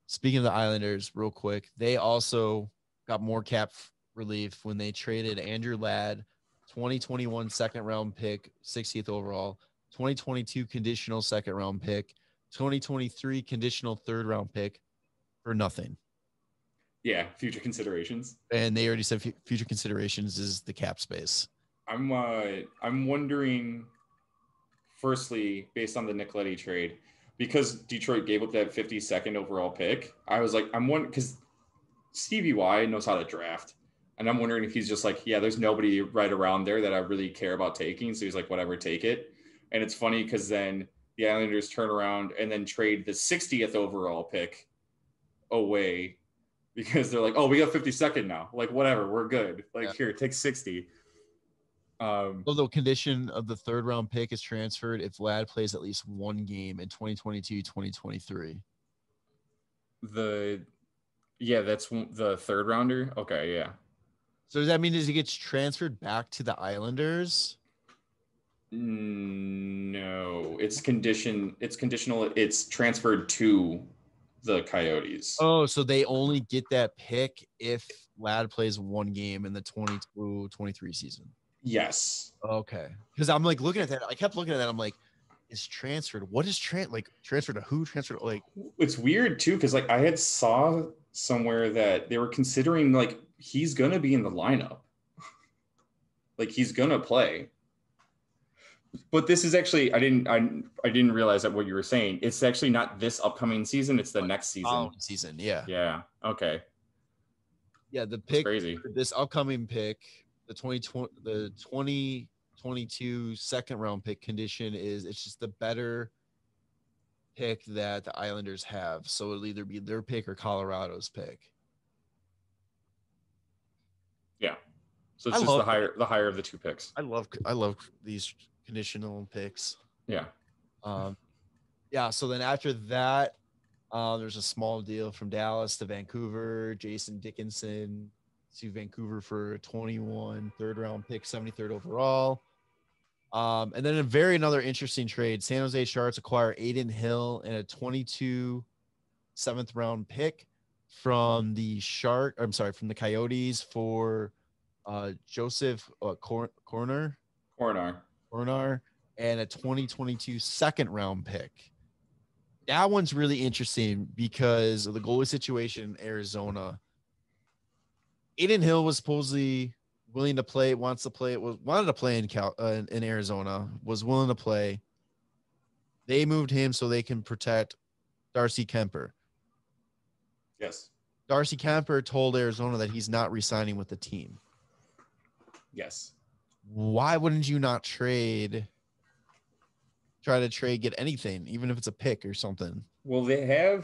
Speaking of the Islanders, real quick, they also got more cap relief when they traded Andrew Ladd, 2021 second round pick, 60th overall, 2022 conditional second round pick, 2023 conditional third round pick for nothing. Yeah, future considerations. And they already said future considerations is the cap space. I'm wondering, firstly, based on the Nicoletti trade, because Detroit gave up that 52nd overall pick, I was like, I'm wondering, because Stevie Y knows how to draft. And I'm wondering if he's just like, yeah, there's nobody right around there that I really care about taking. So he's like, whatever, take it. And it's funny because then the Islanders turn around and then trade the 60th overall pick away because they're like, oh, we got 52nd now. Like, whatever, we're good. Like, here, take 60. So the condition of the third round pick is transferred if Ladd plays at least one game in 2022, 2023. That's the third rounder. Okay. Yeah. So does that mean he gets transferred back to the Islanders? No, it's conditional. It's transferred to the Coyotes. Oh, so they only get that pick if Ladd plays one game in the 22-23 season. Yes. Okay. Because I'm like looking at that. I kept looking at that. I'm like, it's transferred. What is transferred to who? Transferred to, like, it's weird too, because like I had saw somewhere that they were considering like he's gonna be in the lineup. Like he's gonna play. But this is actually I didn't realize that what you were saying. It's actually not this upcoming season, it's the next season. Yeah. Yeah. Okay. Yeah, the pick, crazy. This upcoming pick, the 2022 second round pick condition it's just the better pick that the Islanders have. So it'll either be their pick or Colorado's pick. Yeah. So it's just the higher of the two picks. I love these conditional picks. Yeah. Yeah. So then after that, there's a small deal from Dallas to Vancouver, Jason Dickinson to Vancouver for a 21 third round pick, 73rd overall. And then another interesting trade. San Jose Sharks acquire Aiden Hill and a 22 7th round pick from the Coyotes for Joseph Corner and a 2022 second round pick. That one's really interesting because of the goalie situation in Arizona. Aiden Hill was supposedly willing to play, wanted to play in Arizona, was willing to play. They moved him so they can protect Darcy Kemper. Yes. Darcy Kemper told Arizona that he's not re-signing with the team. Yes. Why wouldn't you not try to get anything, even if it's a pick or something? Well, I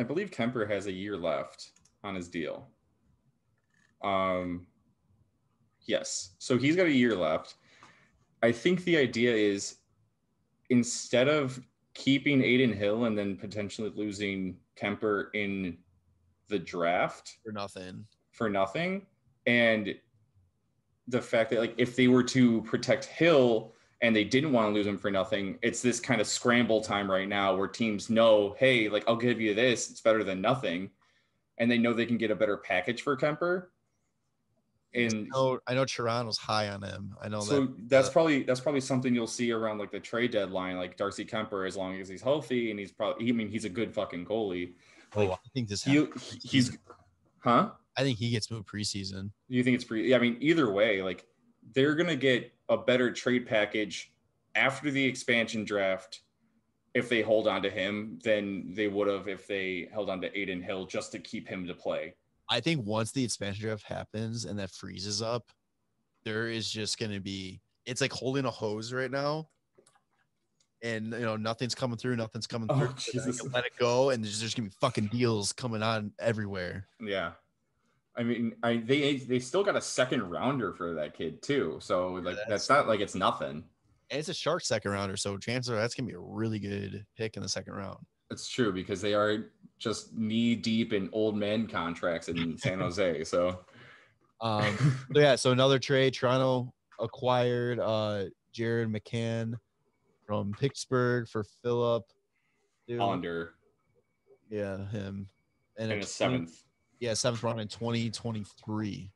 believe Kemper has a year left on his deal. Yes. So he's got a year left. I think the idea is instead of keeping Aiden Hill and then potentially losing Kemper in the draft for nothing. And the fact that like, if they were to protect Hill and they didn't want to lose him for nothing, it's this kind of scramble time right now where teams know, hey, like I'll give you this, it's better than nothing. And they know they can get a better package for Kemper. And I know Toronto's high on him. I know that's probably something you'll see around like the trade deadline, like Darcy Kemper, as long as he's healthy and he's a good fucking goalie. Like, I think I think he gets moved preseason. You think it's I mean, either way, like they're gonna get a better trade package after the expansion draft if they hold on to him than they would have if they held on to Aiden Hill just to keep him to play. I think once the expansion draft happens and that freezes up, there is just going to be, it's like holding a hose right now. And, nothing's coming through. Oh, Jesus. Let it go. And there's going to be fucking deals coming on everywhere. Yeah. I mean, they still got a second rounder for that kid too. So like, that's not like it's nothing. And it's a Shark second rounder. So chances are that's going to be a really good pick in the second round. It's true because they are just knee deep in old man contracts in San Jose. So, so another trade, Toronto acquired Jared McCann from Pittsburgh for Philip Hollander. Yeah, him. And a 7th. Yeah, 7th round in 2023.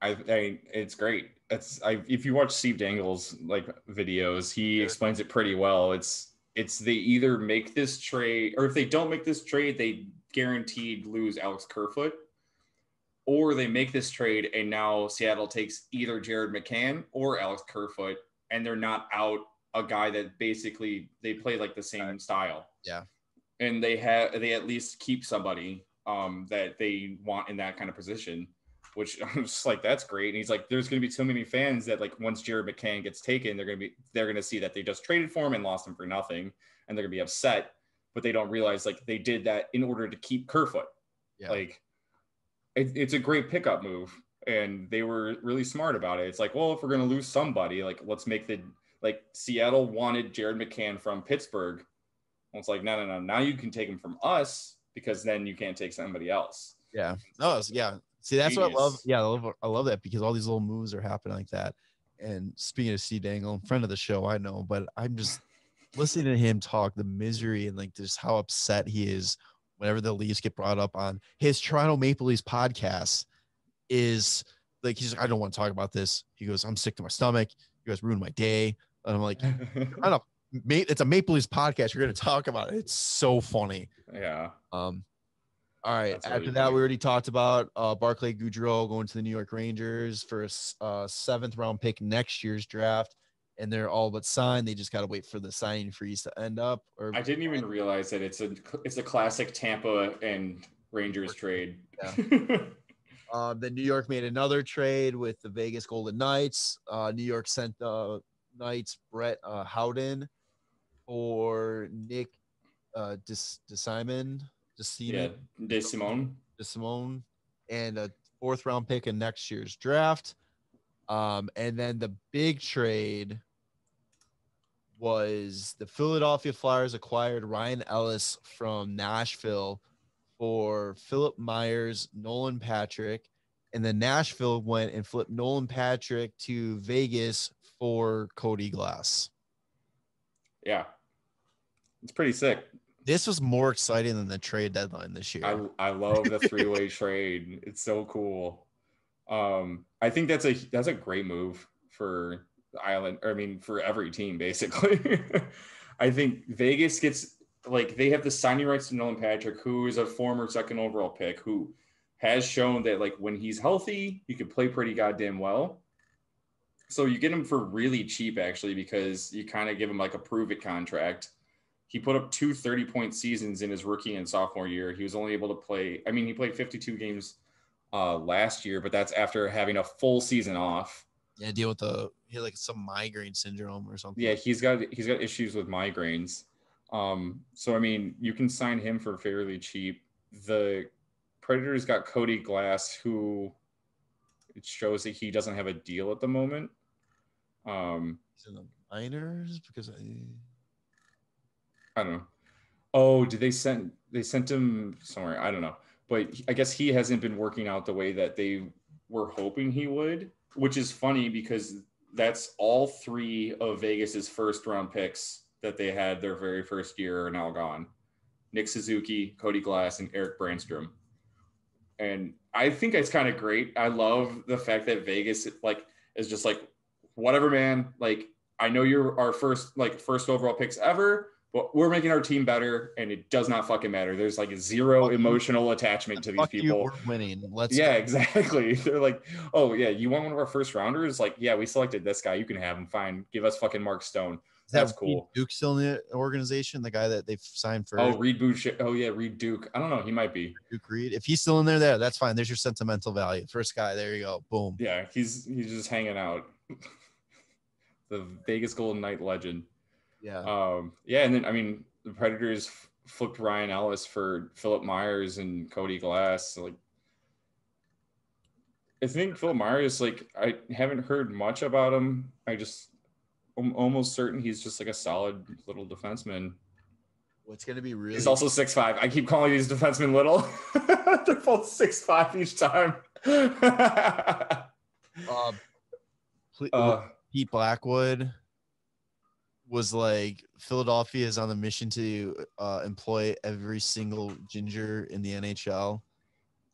It's great. If you watch Steve Dangle's like videos, he explains it pretty well. It's they either make this trade, or if they don't make this trade, they guaranteed lose Alex Kerfoot, or they make this trade and now Seattle takes either Jared McCann or Alex Kerfoot, and they're not out a guy that basically they play like the same style. Yeah. And they at least keep somebody that they want in that kind of position, which I'm just like, that's great. And he's like, there's going to be so many fans that like once Jared McCann gets taken, they're going to see that they just traded for him and lost him for nothing. And they're going to be upset, but they don't realize like they did that in order to keep Kerfoot. Yeah. Like it's a great pickup move. And they were really smart about it. It's like, well, if we're going to lose somebody, like let's make Seattle wanted Jared McCann from Pittsburgh. And it's like, no. Now you can take him from us because then you can't take somebody else. Yeah. No, yeah. See, that's Genius. What I love. Yeah, I love that because all these little moves are happening like that. And speaking of Steve Dangle, friend of the show, I know, but I'm just listening to him talk the misery and like just how upset he is whenever the Leafs get brought up on his Toronto Maple Leafs podcast. Is like, he's like, I don't want to talk about this. He goes, I'm sick to my stomach. You guys ruined my day. And I'm like, I don't know. It's a Maple Leafs podcast. You're going to talk about it. It's so funny. Yeah. All right. That's after really that, funny. we already talked about Barclay Goodrow going to the New York Rangers for a 7th round pick next year's draft. And they're all but signed. They just got to wait for the signing freeze to end up. I didn't even realize that it's a classic Tampa and Rangers trade. Yeah. Then New York made another trade with the Vegas Golden Knights. New York sent the Knights Brett Howden for Nick DeSimone, and a 4th round pick in next year's draft. And then the big trade was the Philadelphia Flyers acquired Ryan Ellis from Nashville for Philip Myers, Nolan Patrick, and then Nashville went and flipped Nolan Patrick to Vegas for Cody Glass. Yeah, it's pretty sick. This was more exciting than the trade deadline this year. I love the 3-way trade. It's so cool. I think that's a great move for the Island. I mean, for every team basically. I think Vegas gets. Like they have the signing rights to Nolan Patrick, who is a former 2nd overall pick, who has shown that like when he's healthy, he can play pretty goddamn well. So you get him for really cheap actually, because you kind of give him like a prove it contract. He put up 2 30-point seasons in his rookie and sophomore year. He was only able to play. I mean, he played 52 games last year, but that's after having a full season off. Yeah, he had like some migraine syndrome or something. Yeah, he's got issues with migraines. So I mean, you can sign him for fairly cheap. The Predators got Cody Glass, who it shows that he doesn't have a deal at the moment. He's in the minors because I don't know. Oh, did they sent him somewhere? I don't know. But I guess he hasn't been working out the way that they were hoping he would, which is funny because that's all 3 of Vegas's 1st round picks that they had their very first year are now gone. Nick Suzuki, Cody Glass, and Eric Brandstrom. And I think it's kind of great. I love the fact that Vegas like is just like, whatever, man. Like, I know you're our first overall picks ever, but we're making our team better, and it does not fucking matter. There's like zero emotional attachment to these people. We're winning. Let's go. Exactly. They're like, oh yeah, you want one of our first rounders? Like, yeah, we selected this guy. You can have him. Fine. Give us fucking Mark Stone. That's cool. Reed Duke still in the organization? The guy that they've signed for? Oh, Reed Boucher. Oh yeah, Reed Duke. I don't know. He might be. Duke Reed. If he's still in there, that's fine. There's your sentimental value. First guy. There you go. Boom. Yeah, he's just hanging out. The Vegas Golden Knight legend. Yeah. Yeah, and then I mean, the Predators flipped Ryan Ellis for Philip Myers and Cody Glass. So, like, I think Philip Myers, like, I haven't heard much about him. I'm almost certain he's just like a solid little defenseman. What's going to be really... He's also 6'5". I keep calling these defensemen little. They're both 6'5" each time. Pete Blackwood was like, Philadelphia is on the mission to employ every single ginger in the NHL.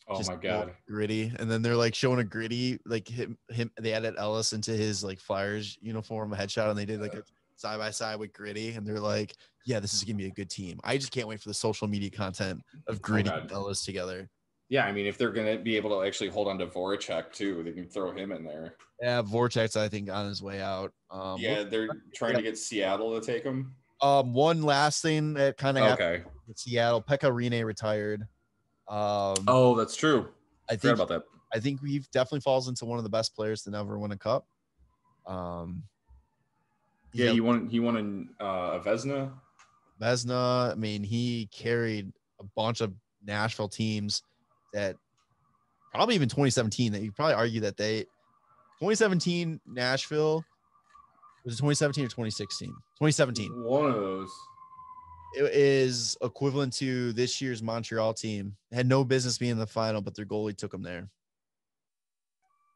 Oh just my God. Gritty. And then they're like showing a Gritty, like him, they added Ellis into his like Flyers uniform, a headshot, and they did like a side by side with Gritty. And they're like, yeah, this is gonna be a good team. I just can't wait for the social media content of Gritty and Ellis together. Yeah, I mean, if they're gonna be able to actually hold on to Voracek too, they can throw him in there. Yeah, Voracek's I think on his way out. Yeah, they're trying to get Seattle to take him. One last thing that kind of happened Okay. with Seattle, Rinne retired. Oh, that's true. I Forgot think about that. I think he definitely falls into one of the best players to never win a cup. Yeah, he won a Vezina. Vezina. I mean, he carried a bunch of Nashville teams that probably even 2017 that you probably argue that 2017 Nashville was it 2017 or 2016? 2017. One of those. It is equivalent to this year's Montreal team. Had no business being in the final, but their goalie took them there.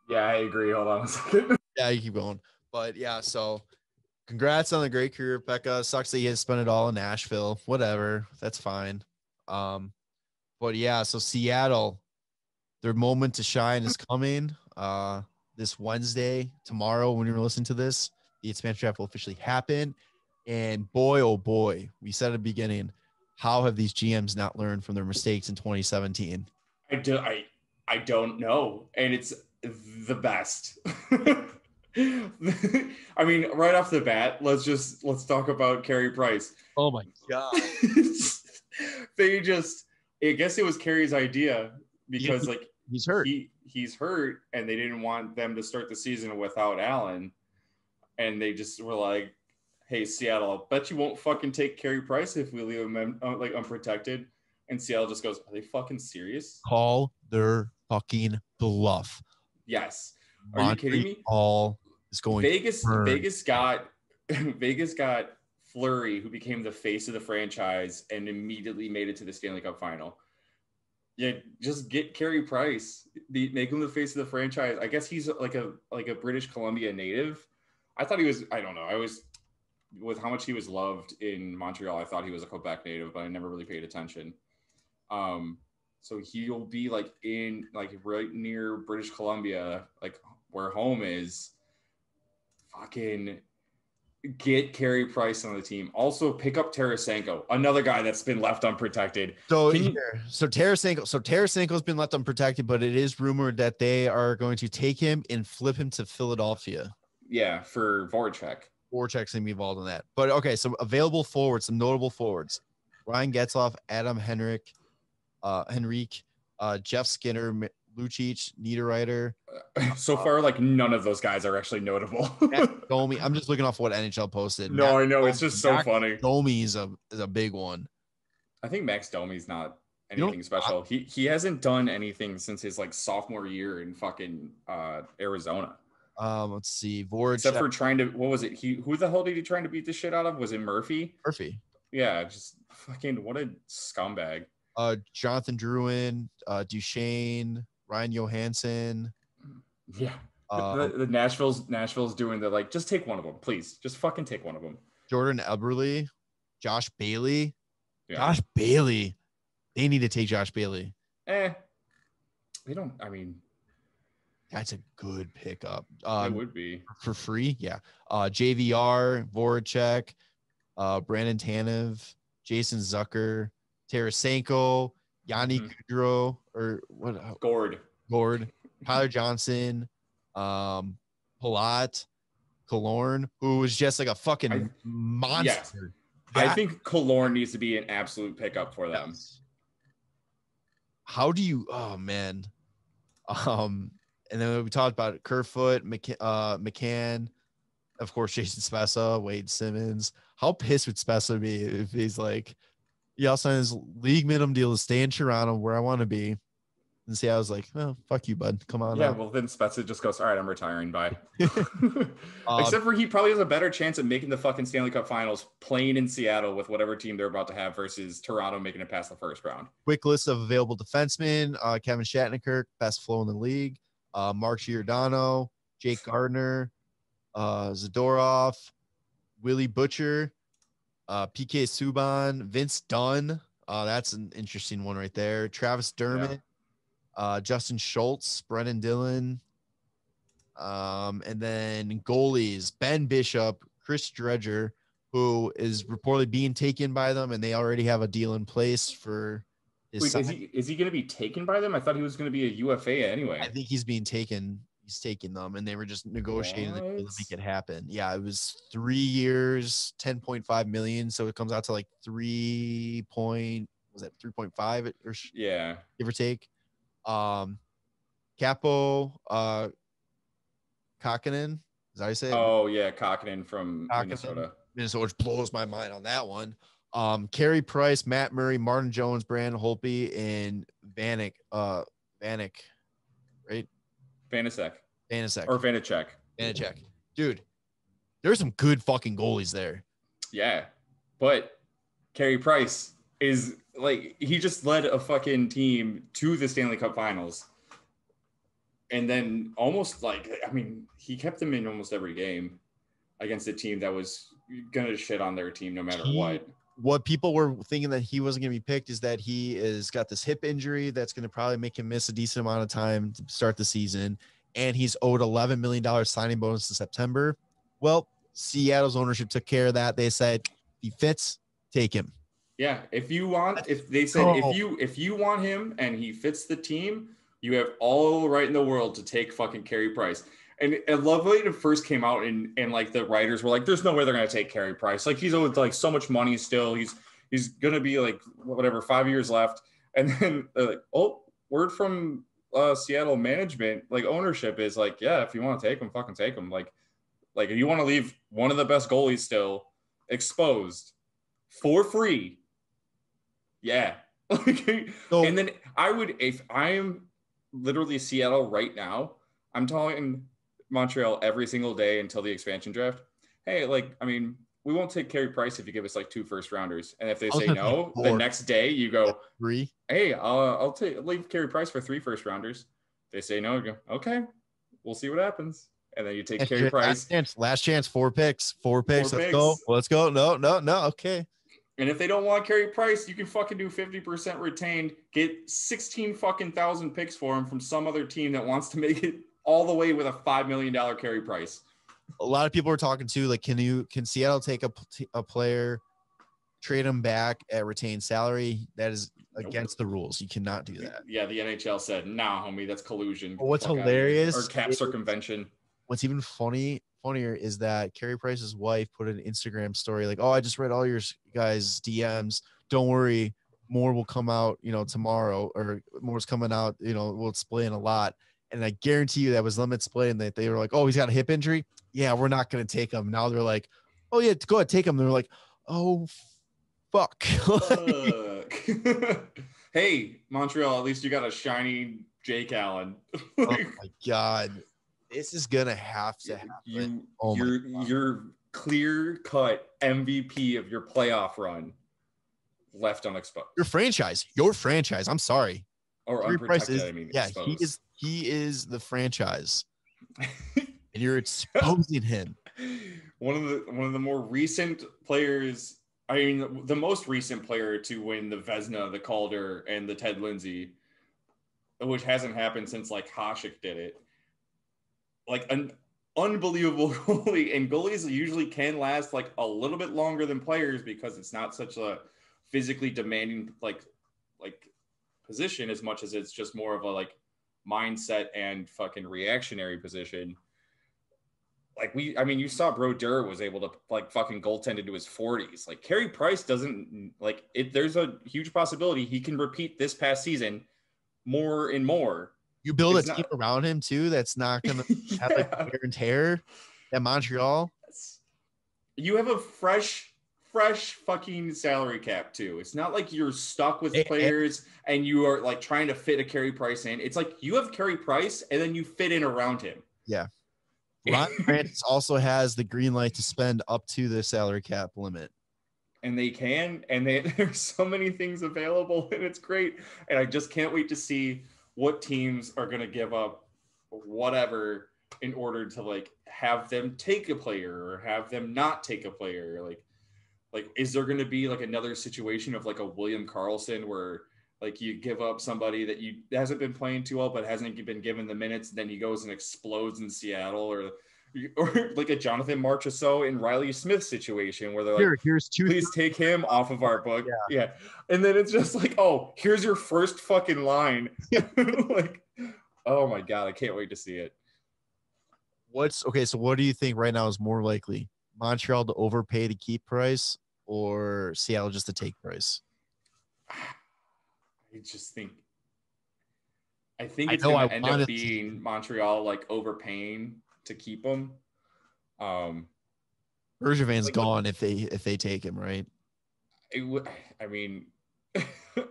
Yeah, I agree. Hold on a second. Yeah, you keep going. But yeah, so congrats on the great career, Pekka. Sucks that you had to spend it all in Nashville. Whatever. That's fine. But yeah, so Seattle, their moment to shine is coming. This Wednesday, tomorrow, when you're listening to this, the expansion draft will officially happen. And boy, oh boy, we said at the beginning, how have these GMs not learned from their mistakes in 2017? I don't know. And it's the best. I mean, right off the bat, let's talk about Carey Price. Oh my God. I guess it was Carey's idea because he's hurt. He's hurt and they didn't want them to start the season without Allen. And they just were like, hey, Seattle, I'll bet you won't fucking take Carey Price if we leave him unprotected. And Seattle just goes, are they fucking serious? Call their fucking bluff. Yes. Are you kidding me? All is going Vegas got Fleury, who became the face of the franchise and immediately made it to the Stanley Cup final. Yeah, just get Carey Price. Make him the face of the franchise. I guess he's like a British Columbia native. I thought he was, I don't know. With how much he was loved in Montreal, I thought he was a Quebec native, but I never really paid attention. So he'll be in right near British Columbia, where home is. Fucking get Carey Price on the team. Also pick up Tarasenko, another guy that's been left unprotected. So Tarasenko's been left unprotected, but it is rumored that they are going to take him and flip him to Philadelphia. Yeah, for Voracek. Voracek's gonna be involved in that. But okay, so available forwards, some notable forwards: Ryan Getzlaf, Adam Henrique, Jeff Skinner, Lucic, Niederreiter. So far, none of those guys are actually notable. Domi. I'm just looking off what NHL posted. No, I know. It's just so funny. Domi is a big one. I think Max Domi's not anything special. He hasn't done anything since his sophomore year in fucking Arizona. Let's see. Voracek. Except for trying to, what was it? Who the hell did he trying to beat the shit out of? Was it Murphy? Murphy. Yeah, just fucking what a scumbag. Jonathan Drouin, Duchesne, Ryan Johansson. Yeah. The Nashville's doing the just take one of them, please. Just fucking take one of them. Jordan Eberle, Josh Bailey. Yeah. Josh Bailey. They need to take Josh Bailey. They don't, I mean. That's a good pickup. It would be. For free, yeah. JVR, Voracek, Brandon Tanev, Jason Zucker, Tarasenko, Yanni Goudreau, or what? Gord, Tyler Johnson, Palat, Killorn, who was just a fucking monster. Yeah. I think Killorn needs to be an absolute pickup for them. How do you? Oh man. And then we talked about Kerfoot, McCann, of course, Jason Spezza, Wade Simmons. How pissed would Spezza be if he's I'll sign his league minimum deal to stay in Toronto where I want to be. And see, I was like, oh, fuck you, bud. Come on. Yeah, well, then Spezza just goes, all right, I'm retiring. Bye. Except for he probably has a better chance of making the fucking Stanley Cup finals playing in Seattle with whatever team they're about to have versus Toronto making it past the first round. Quick list of available defensemen. Kevin Shattenkirk, best flow in the league. Mark Giordano, Jake Gardner, Zadorov, Willie Butcher, PK Subban, Vince Dunn. That's an interesting one right there. Travis Dermott, Justin Schultz, Brennan Dillon, and then goalies, Ben Bishop, Chris Dredger, who is reportedly being taken by them, and they already have a deal in place for his Wait, is he going to be taken by them? I thought he was going to be a UFA anyway. I think he's being taken. He's taking them, and they were just negotiating to make it happen. Yeah, it was 3 years, 10.5 million. So it comes out to like 3.5 or yeah, give or take. Capo Kakkonen, is that how you say it? Oh yeah, Kakkonen from Minnesota, which blows my mind on that one. Carey Price, Matt Murray, Martin Jones, Brandon Holtby, and Vanek, right? Vanacek. Or Vanacek. Dude, there's some good fucking goalies there. Yeah. But Carey Price is like, he just led a fucking team to the Stanley Cup Finals. And then almost like, I mean, he kept them in almost every game against a team that was going to shit on their team no matter what. What people were thinking that he wasn't going to be picked is that he is got this hip injury that's going to probably make him miss a decent amount of time to start the season. And he's owed $11 million signing bonus in September. Well, Seattle's ownership took care of that. They said, he fits, take him. Yeah. If you want him and he fits the team, you have all the right in the world to take fucking Carey Price. And I love when it first came out and like the writers were like, there's no way they're going to take Carey Price. Like he's owed like so much money still. He's going to be like, whatever, 5 years left. And then like, oh, word from Seattle management, like ownership is like, yeah, if you want to take him, fucking take him. Like if you want to leave one of the best goalies still exposed for free. Yeah. And then if I'm literally Seattle right now, I'm talking Montreal every single day until the expansion draft. Hey, like, I mean, we won't take Carey Price if you give us like 2 first rounders. And if they say no, the next day you go 3. Hey, I'll leave Carey Price for 3 first rounders. They say no, you go, okay, we'll see what happens. And then you take Carey Price. Last chance, 4 picks. Let's go. No. Okay. And if they don't want Carey Price, you can fucking do 50% retained, get 16 fucking thousand picks for him from some other team that wants to make it all the way with a $5 million Carey Price. A lot of people are talking too, like, can Seattle take a player, trade him back at retained salary? That is against the rules. You cannot do that. Yeah, the NHL said, nah, homie, that's collusion. What's hilarious or cap circumvention. What's even funnier is that Carey Price's wife put an Instagram story like, oh, I just read all your guys' DMs. Don't worry, more will come out, tomorrow, or more's coming out, we'll explain a lot. And I guarantee you that was limit split, and they were like, oh, he's got a hip injury. Yeah, we're not going to take him. Now they're like, oh yeah, go ahead, take him. They're like, oh, fuck. Hey, Montreal, at least you got a shiny Jake Allen. Oh my God. This is going to have to happen. Your clear-cut MVP of your playoff run left unexposed. Your franchise. I'm sorry. Or unprotected, I mean. Yeah, exposed. He is the franchise. And you're exposing him. One of the more recent players, I mean, the most recent player to win the Vezina, the Calder, and the Ted Lindsay, which hasn't happened since like Hasek did it. Like an unbelievable goalie, and goalies usually can last like a little bit longer than players because it's not such a physically demanding like position as much as it's just more of a like mindset and fucking reactionary position. Like you saw Brodeur was able to like fucking goaltend into his 40s. Like Carey Price doesn't like it. There's a huge possibility he can repeat this past season more and more. You build a team around him too. That's not going to have like wear and tear at Montreal. You have a fresh fucking salary cap too. It's not like you're stuck with players and you are like trying to fit a Carey Price in. It's like you have Carey Price and then you fit in around him. Yeah. Ron Francis also has the green light to spend up to the salary cap limit. And they can, and there's so many things available, and it's great. And I just can't wait to see what teams are going to give up whatever in order to like have them take a player or have them not take a player. Like is there going to be like another situation of like a William Karlsson where Like you give up somebody that hasn't been playing too well, but hasn't been given the minutes. Then he goes and explodes in Seattle, or like a Jonathan Marchessault and Riley Smith situation where they're like, here's two. Please take him off of our book. Yeah. And then it's just like, oh, here's your first fucking line. Like, oh my God, I can't wait to see it. So what do you think right now is more likely? Montreal to overpay to keep Price or Seattle just to take Price? I think it's going to end up being Montreal like overpaying to keep him. Bergevin's gone if they take him, right? I mean,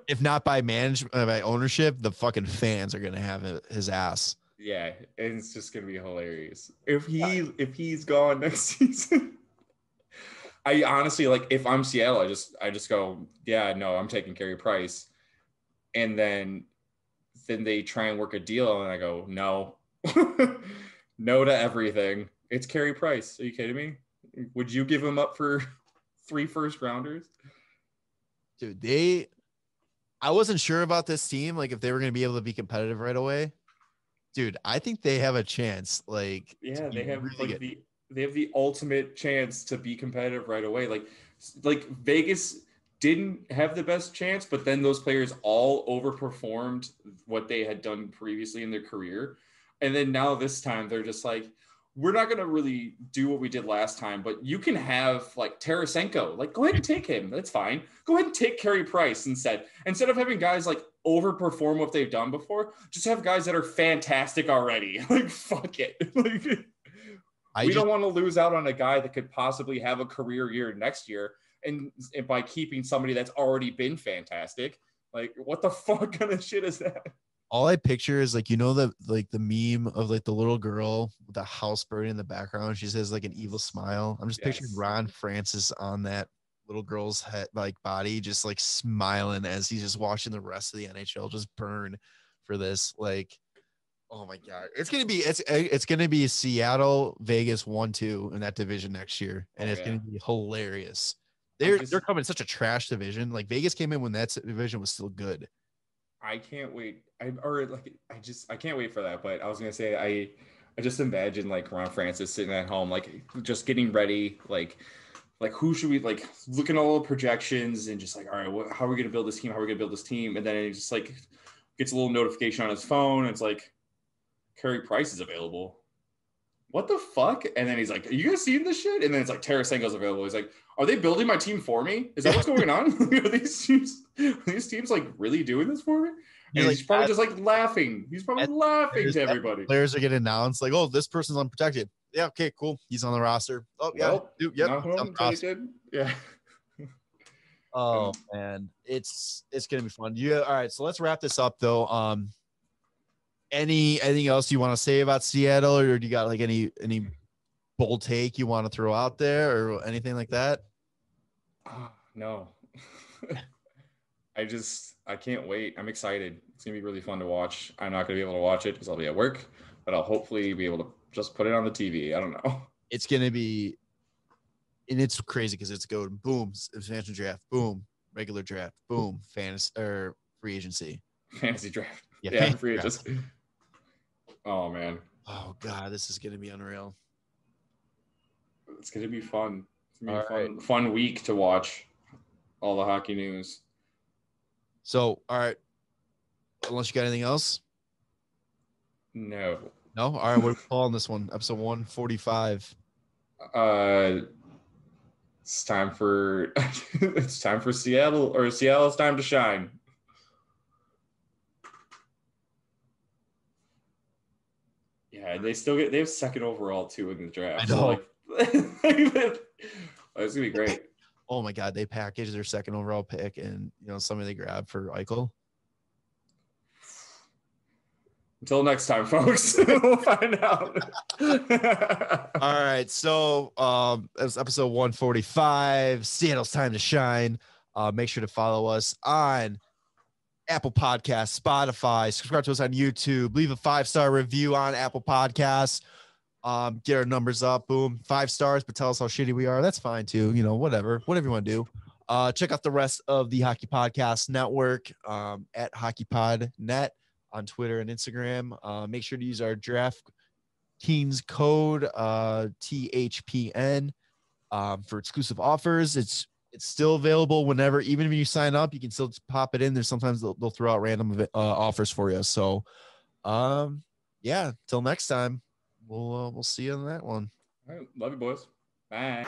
if not by management, by ownership, the fucking fans are gonna have his ass. Yeah, and it's just gonna be hilarious if he's gone next season. I honestly, like, if I'm Seattle, I just go, yeah, no, I'm taking Carey Price, and then they try and work a deal, and I go, no, no to everything. It's Carey Price. Are you kidding me? Would you give him up for 3 first-rounders? Dude, I wasn't sure about this team, like if they were going to be able to be competitive right away. Dude, I think they have a chance. Like, yeah, they have really they have the ultimate chance to be competitive right away. Like Vegas didn't have the best chance, but then those players all overperformed what they had done previously in their career. And then now this time they're just like, we're not going to really do what we did last time, but you can have like Tarasenko, like go ahead and take him. That's fine. Go ahead and take Carey Price instead of having guys like overperform what they've done before. Just have guys that are fantastic already. Like, fuck it. Like, we don't want to lose out on a guy that could possibly have a career year next year. And by keeping somebody that's already been fantastic, like what the fuck kind of shit is that? All I picture is like, the meme of like the little girl with the house burning in the background. She says like an evil smile. I'm just picturing Ron Francis on that little girl's head, like body, just like smiling as he's just watching the rest of the NHL just burn for this. Like, oh my God, it's gonna be Seattle, Vegas 1-2 in that division next year, and it's gonna be hilarious. They're coming in such a trash division. Like Vegas came in when that division was still good. I can't wait. I can't wait for that. But I was gonna say I just imagine like Ron Francis sitting at home, like just getting ready, like who should we like looking at all the projections and just like, all right, how are we gonna build this team? How are we gonna build this team? And then he just like gets a little notification on his phone. And it's like Carey Price is available. What the fuck? And then he's like, are you guys seeing this shit? And then it's like Tarasenko's available. He's like, are they building my team for me? Is that what's going on? Are these teams like really doing this for me? And he's probably just like laughing. He's probably laughing to everybody. Players are getting announced like, oh, this person's unprotected. Yeah, okay, cool. He's on the roster. Oh, yeah. Yeah. Oh man, it's gonna be fun. Yeah. All right, so let's wrap this up though. Anything else you want to say about Seattle, or do you got like any bold take you want to throw out there, or anything like that? No. I can't wait. I'm excited. It's gonna be really fun to watch. I'm not gonna be able to watch it because I'll be at work, but I'll hopefully be able to just put it on the TV. I don't know. It's gonna be, and it's crazy because it's going boom, expansion draft, boom, regular draft, boom, fantasy or free agency, fantasy draft, yeah, free agency. Oh man. Oh God, this is gonna be unreal. It's gonna be fun. It's gonna be a fun week to watch all the hockey news. So, all right. Unless you got anything else? No. All right. What are we calling this one? Episode 145. It's time for Seattle, or Seattle's time to shine. Yeah, they have second overall too in the draft. I know. So like, it's gonna be great. Oh my God, they packaged their second overall pick and somebody they grabbed for Eichel. Until next time, folks. We'll find out. All right, so it was episode 145. Seattle's time to shine. Make sure to follow us on Apple Podcasts, Spotify. Subscribe to us on YouTube. Leave a 5-star review on Apple Podcasts. Get our numbers up. Boom, 5 stars, but tell us how shitty we are. That's fine too. Whatever you want to do. Check out the rest of the Hockey Podcast Network at HockeyPodNet on Twitter and Instagram. Make sure to use our DraftKings code THPN for exclusive offers. It's still available whenever, even if you sign up, you can still just pop it in. There's sometimes they'll throw out random offers for you. So, yeah, till next time, we'll see you on that one. All right. Love you, boys. Bye.